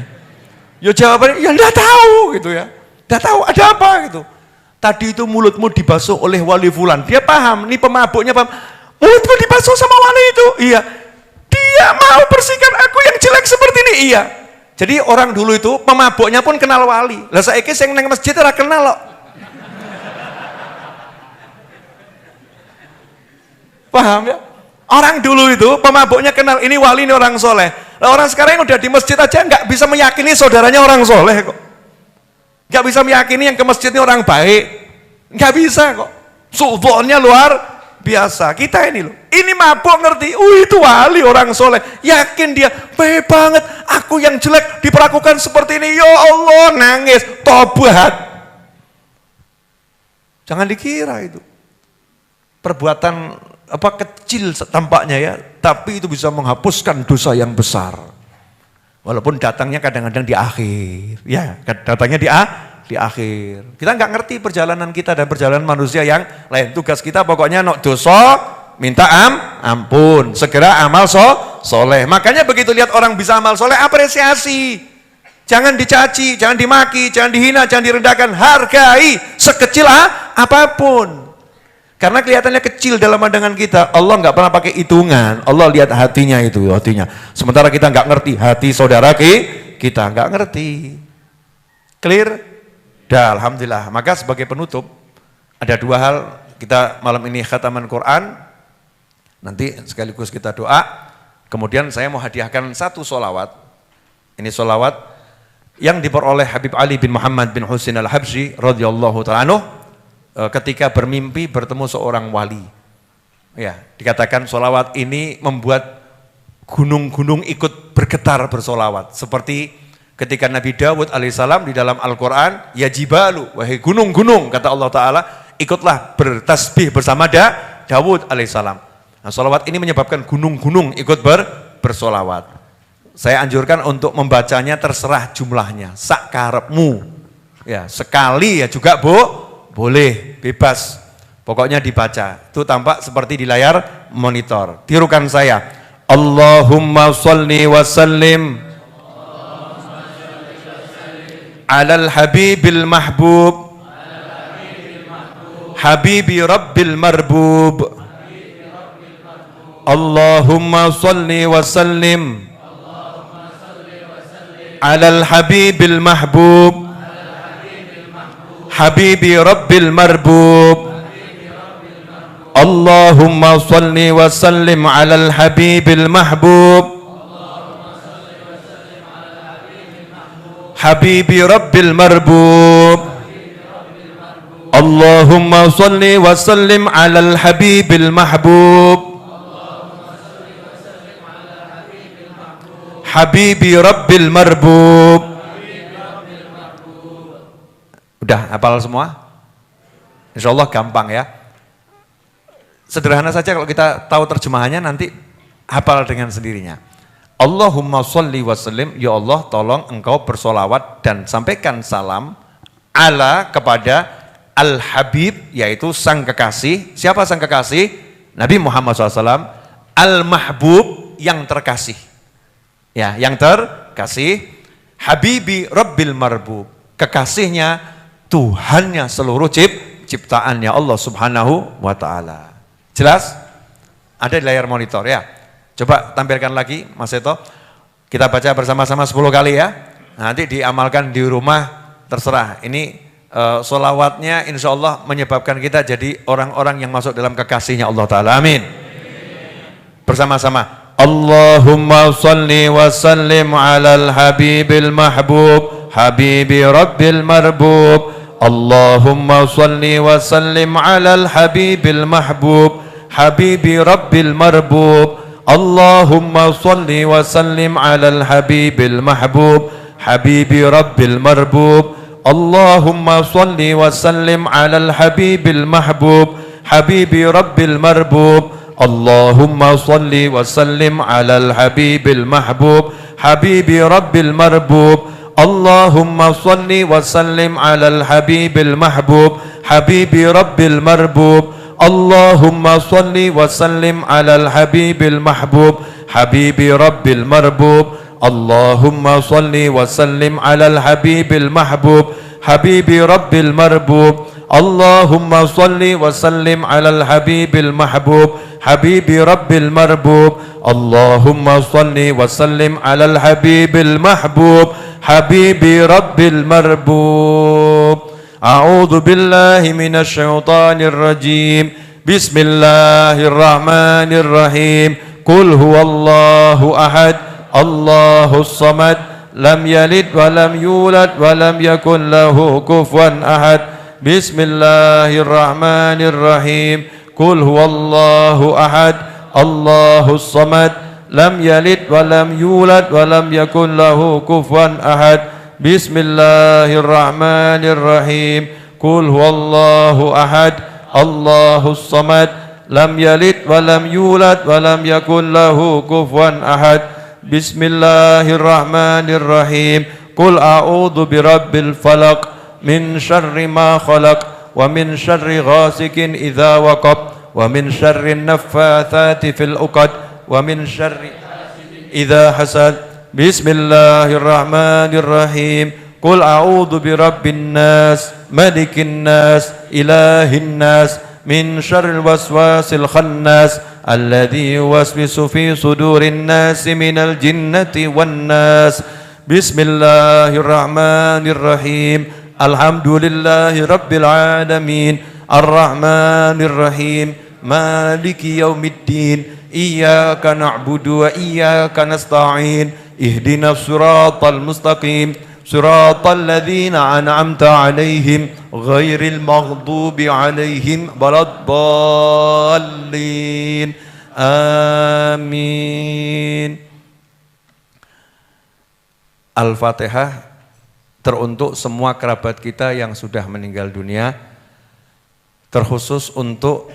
Ya jawabannya, ya enggak tahu gitu ya. Enggak tahu ada apa gitu. Tadi itu mulutmu dibasuh oleh wali fulan. Dia paham, ini pemabuknya paham. Mulutmu dibasuh sama wali itu. Iya. Dia mau bersihkan aku yang jelek seperti ini. Iya. Jadi orang dulu itu pemabuknya pun kenal wali. Lah saiki sing nang masjid ora kenal kok. Paham ya? Orang dulu itu pemabuknya kenal ini wali, ini orang soleh. Nah, orang sekarang yang udah di masjid aja nggak bisa meyakini saudaranya orang soleh kok. Nggak bisa meyakini yang ke masjid ini orang baik. Nggak bisa kok. Suudzonnya luar biasa. Kita ini loh. Ini mabuk ngerti. Itu wali orang soleh. Yakin dia baik banget. Aku yang jelek diperlakukan seperti ini. Ya Allah, nangis. Tobat. Jangan dikira itu. Perbuatan kecil tampaknya ya, tapi itu bisa menghapuskan dosa yang besar. Walaupun datangnya kadang-kadang di akhir, ya datangnya di akhir. Kita nggak ngerti perjalanan kita dan perjalanan manusia yang lain. Tugas kita pokoknya dosa, minta ampun, segera amal soleh. Makanya begitu lihat orang bisa amal soleh, apresiasi. Jangan dicaci, jangan dimaki, jangan dihina, jangan direndahkan. Hargai sekecil apapun. Karena kelihatannya kecil dalam pandangan kita, Allah nggak pernah pakai hitungan. Allah lihat hatinya itu, hatinya. Sementara kita nggak ngerti hati saudara kita nggak ngerti. Clear? Dah, alhamdulillah. Maka sebagai penutup ada dua hal. Kita malam ini khataman Quran. Nanti sekaligus kita doa. Kemudian saya mau hadiahkan satu solawat. Ini solawat yang diperoleh Habib Ali bin Muhammad bin Husain al-Habsyi radhiyallahu ta'ala anhu. Ketika bermimpi bertemu seorang wali, ya dikatakan solawat ini membuat gunung-gunung ikut bergetar bersolawat. Seperti ketika Nabi Dawud alaihissalam di dalam Al-Quran, ya jibalu, wahai gunung-gunung, kata Allah Ta'ala, ikutlah bertasbih bersama Dawud alaihissalam. Nah, solawat ini menyebabkan gunung-gunung ikut bersolawat. Saya anjurkan untuk membacanya terserah jumlahnya, sak karepmu, ya sekali ya juga boleh, bebas. Pokoknya dibaca. Itu tampak seperti di layar monitor. Tirukan saya. Allahumma sholli wa sallim alal habibil mahbub habibi rabbil marbub. Allahumma sholli wa sallim alal habibil mahbub habibi rabbil marbub. Allahumma salli wa sallim ala al-habibil mahbub habibi rabbil marbub. Allahumma salli wa sallim ala al-habibil mahbub habibi rabbil marbub. Udah hafal semua? Insya Allah gampang ya. Sederhana saja kalau kita tahu terjemahannya nanti hafal dengan sendirinya. Allahumma sholli wa sallim, ya Allah tolong engkau bersolawat dan sampaikan salam ala kepada al-habib, yaitu sang kekasih. Siapa sang kekasih? Nabi Muhammad SAW. Al-mahbub, yang terkasih. Ya, yang terkasih. Habibi rabbil marbub, kekasihnya Tuhannya seluruh ciptaannya Allah Subhanahu wa ta'ala. Jelas? Ada di layar monitor ya. Coba tampilkan lagi Mas Seto. Kita baca bersama-sama 10 kali ya. Nanti diamalkan di rumah, terserah. Ini solawatnya insya Allah menyebabkan kita jadi orang-orang yang masuk dalam kekasihnya Allah Ta'ala. Amin. Bersama-sama. Allahumma salli wa sallim alal habibil mahbub habibi rabbil marbub. Allahumma salli wa sallim ala al-habibil mahbub habibi rabbil marbub. Allahumma salli wa sallim ala al-habibil mahbub habibi rabbil marbub. Allahumma salli wa sallim ala al-habibil mahbub habibi rabbil marbub. Allahumma salli wa sallim ala al-habibil mahbub habibi rabbil marbub. Allahumma salli wa sallim ala al-habibil mahbub habibi rabbil marbub. Allahumma salli wa sallim ala al-habibil mahbub habibi rabbil marbub. Allahumma salli wa sallim ala al-habibil mahbub habibi rabbil marbub. Allahumma salli wa sallim ala al-habibil mahbub habibi rabbil marbub. Allahumma salli wa sallim ala al-habibil mahbub habibi rabbil marbub. A'udzu billahi minasy syaithanir rajim. Bismillahirrahmanirrahim. Qul huwallahu ahad Allahus samad lam yalid wa lam yulad wa lam yakun lahu kufuwan ahad. Bismillahirrahmanirrahim. Qul huwallahu ahad Allahus samad lam yalid wa lam yulad wa lam yakun lahu kufuwan ahad. Bismillahirrahmanirrahim. Qul huwallahu ahad Allahus samad lam yalid wa lam yulad wa lam yakun lahu kufuwan ahad. Bismillahirrahmanirrahim. Qul a'udzu birabbil falaq min syarri ma khalaq wa min syarri ghasikin idza waqab wa min syarri naffatsati fil 'uqad wa min syarri idza hasad. Bismillahirrahmanirrahim. Qul a'udzu birabbin nas malikin nas ilahin nas min syarril waswasil khannas alladzi yuwaswisu fi sudurin nasi minal jinnati wan nas. Bismillahirrahmanirrahim. Alhamdulillahi rabbil alamin arrahmanir rahim maliki yaumiddin iyyaka na'budu wa iyyaka nasta'in ihdinas siratal mustaqim siratal ladzina an'amta 'alaihim ghairil maghdubi 'alaihim waladdallin. Amin. Al-Fatihah teruntuk semua kerabat kita yang sudah meninggal dunia, terkhusus untuk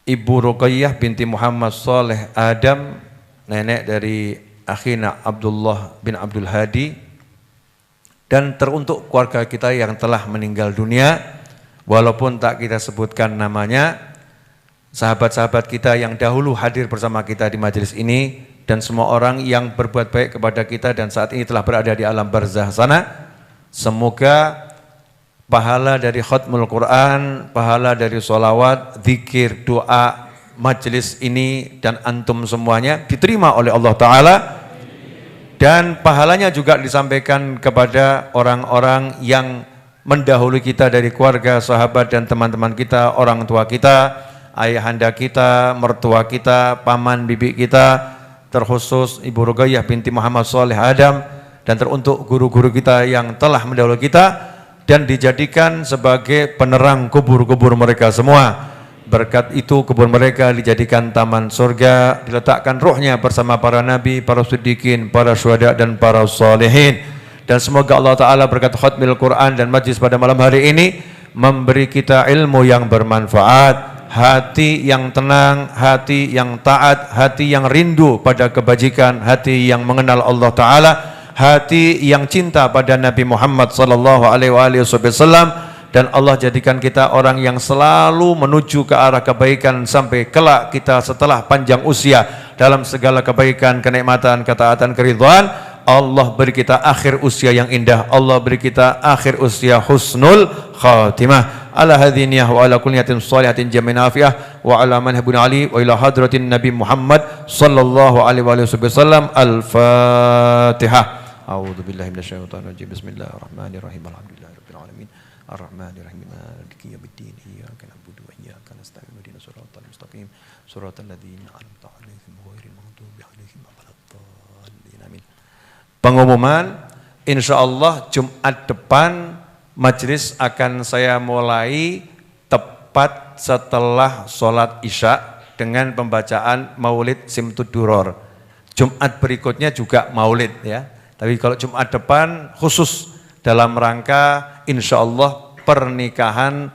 Ibu Ruqayyah binti Muhammad Saleh Adam, nenek dari akhina Abdullah bin Abdul Hadi, dan teruntuk keluarga kita yang telah meninggal dunia walaupun tak kita sebutkan namanya, sahabat-sahabat kita yang dahulu hadir bersama kita di majelis ini, dan semua orang yang berbuat baik kepada kita dan saat ini telah berada di alam barzah sana. Semoga pahala dari khatmul Quran, pahala dari sholawat, zikir, doa, majelis ini dan antum semuanya diterima oleh Allah Ta'ala, dan pahalanya juga disampaikan kepada orang-orang yang mendahului kita dari keluarga, sahabat dan teman-teman kita, orang tua kita, ayahanda kita, mertua kita, paman bibi kita, terkhusus Ibu Ruqayyah binti Muhammad Saleh Adam, dan teruntuk guru-guru kita yang telah mendahului kita dan dijadikan sebagai penerang kubur-kubur mereka semua. Berkat itu kubur mereka dijadikan taman surga, diletakkan ruhnya bersama para nabi, para siddiqin, para syuhada dan para salihin. Dan semoga Allah Ta'ala berkat khatmil Quran dan majlis pada malam hari ini memberi kita ilmu yang bermanfaat, hati yang tenang, hati yang taat, hati yang rindu pada kebajikan, hati yang mengenal Allah Ta'ala, hati yang cinta pada Nabi Muhammad sallallahu alaihi wasallam, dan Allah jadikan kita orang yang selalu menuju ke arah kebaikan sampai kelak kita setelah panjang usia dalam segala kebaikan, kenikmatan, ketaatan, keridhaan. Allah beri kita akhir usia yang indah, Allah beri kita akhir usia husnul khatimah. Ala hadhiniyah wa ala kulliyatin salihatin jamin afiyah wa ala manhabun ali wa ila hadratin Nabi Muhammad sallallahu alaihi wasallam. Al-Fatihah. A'udzu billahi minasyaitonir rajim. Bismillahirrahmanirrahim. Alhamdulillahirabbil alamin. Arrahmanirrahim. Maliki yaumiddin. Iyyaka na'budu wa iyyaka nasta'in. Ihdinas siratal mustaqim. Siratal ladzina an'amta 'alaihim ghairil maghdubi 'alaihim waladdallin. Amin. Pengumuman, insyaallah Jumat depan majelis akan saya mulai tepat setelah sholat Isya dengan pembacaan Maulid Simtud Duror. Jumat berikutnya juga Maulid ya. Tapi kalau Jumat depan khusus dalam rangka insya Allah pernikahan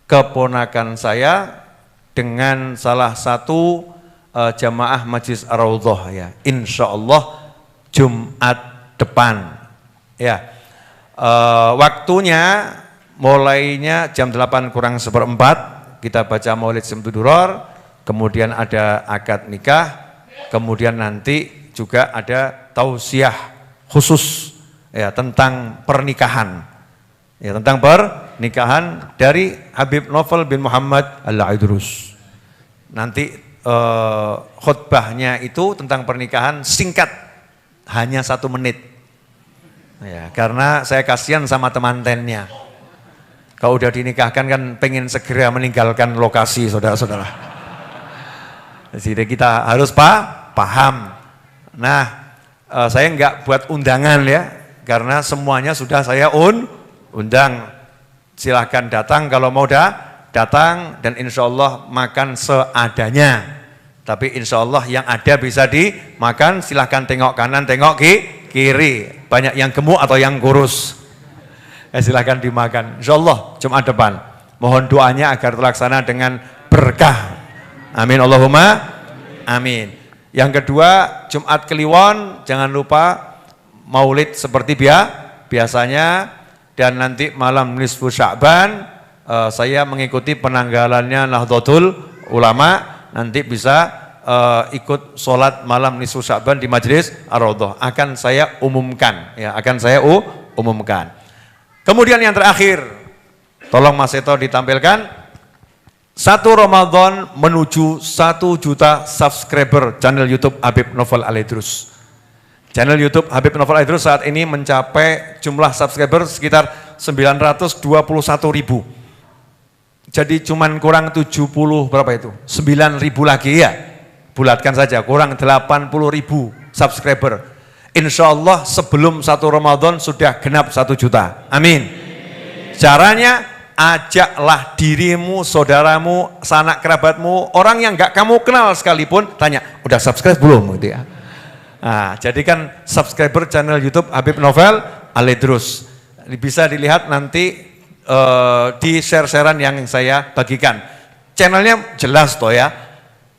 keponakan saya dengan salah satu jamaah Majlis Ar-Raudhah ya. Insya Allah Jumat depan ya. Waktunya mulainya jam 8 kurang seperempat. Kita baca maulid Syamsudduror, kemudian ada akad nikah, kemudian nanti juga ada tausiah khusus ya tentang pernikahan. Ya, tentang pernikahan dari Habib Novel bin Muhammad Al-Aidrus. Nanti khutbahnya itu tentang pernikahan singkat, hanya 1 menit. Ya, karena saya kasihan sama teman-temannya. Kalau udah dinikahkan kan pengen segera meninggalkan lokasi, saudara-saudara. Jadi kita harus paham. Nah, saya enggak buat undangan ya, karena semuanya sudah saya undang. Silahkan datang kalau mau datang, dan insya Allah makan seadanya. Tapi insya Allah yang ada bisa dimakan, silahkan tengok kanan, tengok kiri. Banyak yang gemuk atau yang kurus. Silahkan dimakan. Insya Allah Jumat depan. Mohon doanya agar terlaksana dengan berkah. Amin Allahumma amin. Yang kedua, Jumat Kliwon jangan lupa maulid seperti biasanya, dan nanti malam nisfu Sya'ban saya mengikuti penanggalannya Nahdlatul Ulama. Nanti bisa ikut sholat malam nisfu Sya'ban di Majlis Ar-Raudhah. Akan saya umumkan ya, umumkan. Kemudian yang terakhir, tolong Mas Seto ditampilkan, 1 Ramadan menuju 1 juta subscriber channel YouTube Habib Novel Al-Aidrus. Channel YouTube Habib Novel Al-Aidrus saat ini mencapai jumlah subscriber sekitar 921.000. Jadi cuman kurang 70 berapa itu? 9.000 lagi ya. Bulatkan saja, kurang 80.000 subscriber. Insya Allah sebelum 1 Ramadan sudah genap 1 juta. Amin. Caranya, ajaklah dirimu, saudaramu, sanak kerabatmu, orang yang gak kamu kenal sekalipun, tanya, udah subscribe belum? Gitu ya. Nah, jadikan subscriber channel YouTube Habib Novel Al-Aidrus. Bisa dilihat nanti di share-sharean yang saya bagikan. Channelnya jelas toh ya,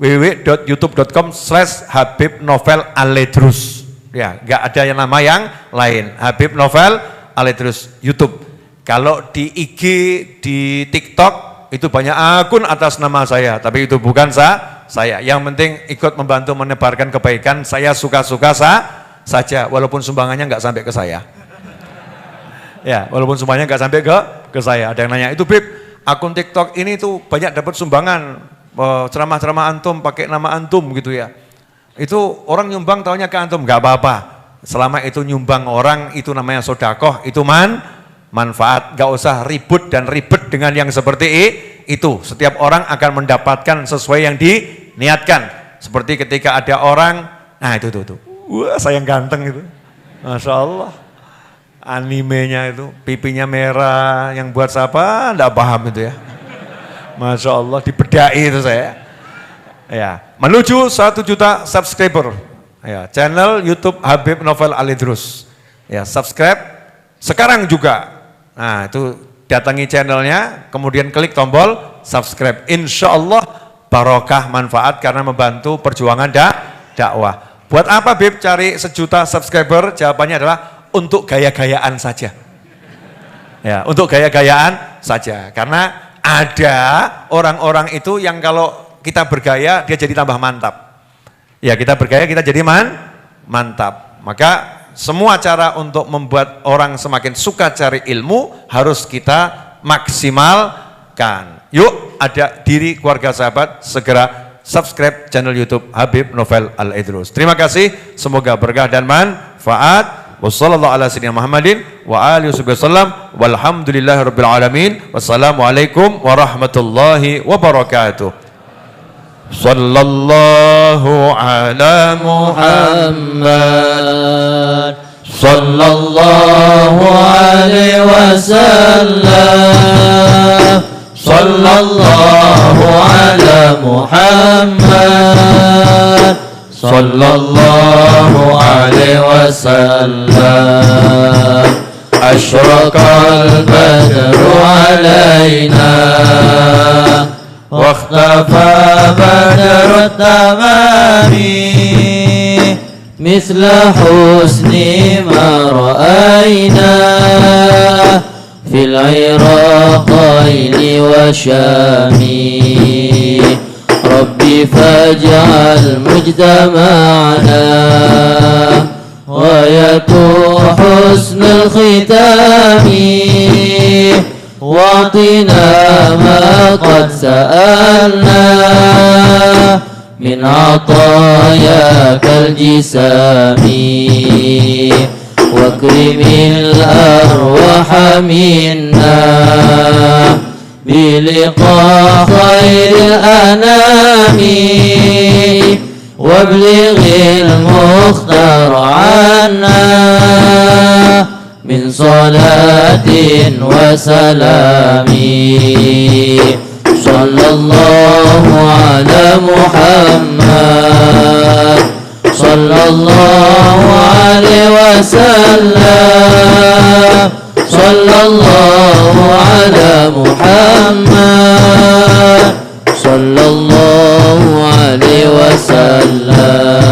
www.youtube.com/Habib Novel Al-Aidrus. Ya, nggak ada yang nama yang lain. Habib Novel Al-Aidrus YouTube. Kalau di IG, di TikTok itu banyak akun atas nama saya, tapi itu bukan saya. Yang penting ikut membantu menebarkan kebaikan. Saya suka-suka saja, walaupun sumbangannya nggak sampai ke saya. Ya, walaupun sumbangannya nggak sampai ke saya. Ada yang nanya, itu Bib, akun TikTok ini tuh banyak dapat sumbangan, ceramah-ceramah antum pakai nama antum gitu ya. Itu orang nyumbang taunya ke antum, nggak apa-apa. Selama itu nyumbang orang, itu namanya sodakoh, itu manfaat. Nggak usah ribut dan ribet dengan yang seperti itu. Setiap orang akan mendapatkan sesuai yang diniatkan. Seperti ketika ada orang, nah itu tuh. Wah, sayang ganteng itu. Masya Allah. Animenya itu, pipinya merah, yang buat siapa? Nggak paham itu ya. Masya Allah, dibedai itu saya. Ya, menuju 1 juta subscriber. Ya, channel YouTube Habib Novel Al-Aidrus. Ya, subscribe sekarang juga. Nah, itu datangi channelnya, kemudian klik tombol subscribe. Insya Allah barokah manfaat karena membantu perjuangan dakwah. Buat apa Bib cari 1 juta subscriber? Jawabannya adalah untuk gaya-gayaan saja. Ya, untuk gaya-gayaan saja. Karena ada orang-orang itu yang kalau kita bergaya, dia jadi tambah mantap. Ya, kita bergaya, kita jadi mantap. Maka semua cara untuk membuat orang semakin suka cari ilmu harus kita maksimalkan. Yuk, ada diri keluarga sahabat, segera subscribe channel YouTube Habib Novel Al-Aidrus. Terima kasih, semoga berkah dan manfaat. Wassallallahu ala sayyidina Muhammadin wa alihi wasallam walhamdulillahirabbil alamin. Wassalamualaikum warahmatullahi wabarakatuh. Sallallahu ala Muhammad, sallallahu alaihi wasallam, sallallahu ala Muhammad, sallallahu alaihi wasallam. Asyraqal badru alaina واختفى بدر التمام مثل حسن ما رأينا في العراقين وشام ربي فاجعل مجتمعنا غاية حسن الختام واعطنا ما قد سألنا من عطاياك الجسام واكرم الأرواح منا بلقاء خير الأنام وابلغ المختار عنا من صلاة وسلام صلى الله على محمد صلى الله عليه وسلم صلى الله على محمد صلى الله عليه وسلم.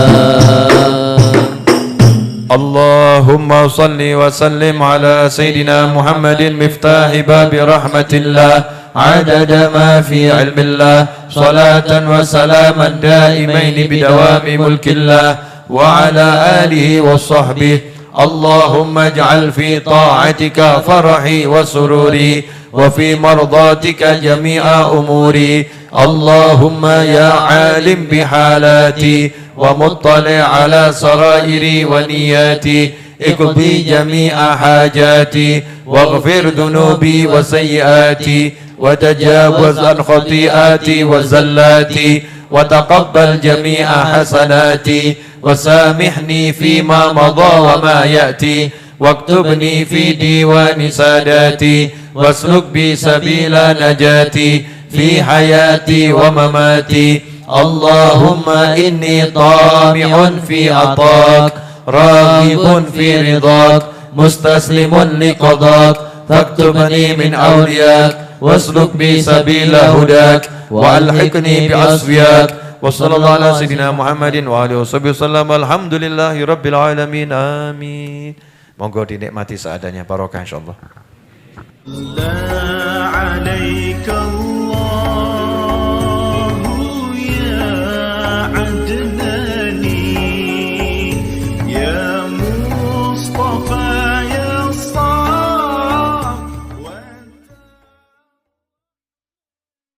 اللهم صل وسلم على سيدنا محمد مفتاح باب رحمة الله عدد ما في علم الله صلاة وسلاما دائمين بدوام ملك الله وعلى آله وصحبه. اللهم اجعل في طاعتك فرحي وسروري وفي مرضاتك جميع أموري. اللهم يا عالم بحالاتي ومطلع على سرائري ونياتي اقضي جميع حاجاتي واغفر ذنوبي وسيئاتي وتجاوز عن خطيئاتي وزلاتي وتقبل جميع حسناتي وسامحني فيما مضى وما يأتي واكتبني في ديوان ساداتي واسلك بي سبيل نجاتي في حياتي ومماتي. اللهم إني طامع في عطاك راغب في رضاك مستسلم لقضاك فاكتبني من أولياك واسلك بي سبيل هداك وألحقني بعصفياك. وصلى الله على سيدنا محمد وآله وصحبه وسلم. Alhamdulillahi Rabbil Alamin. Amin. Monggo dinikmati seadanya, barokah insyaallah.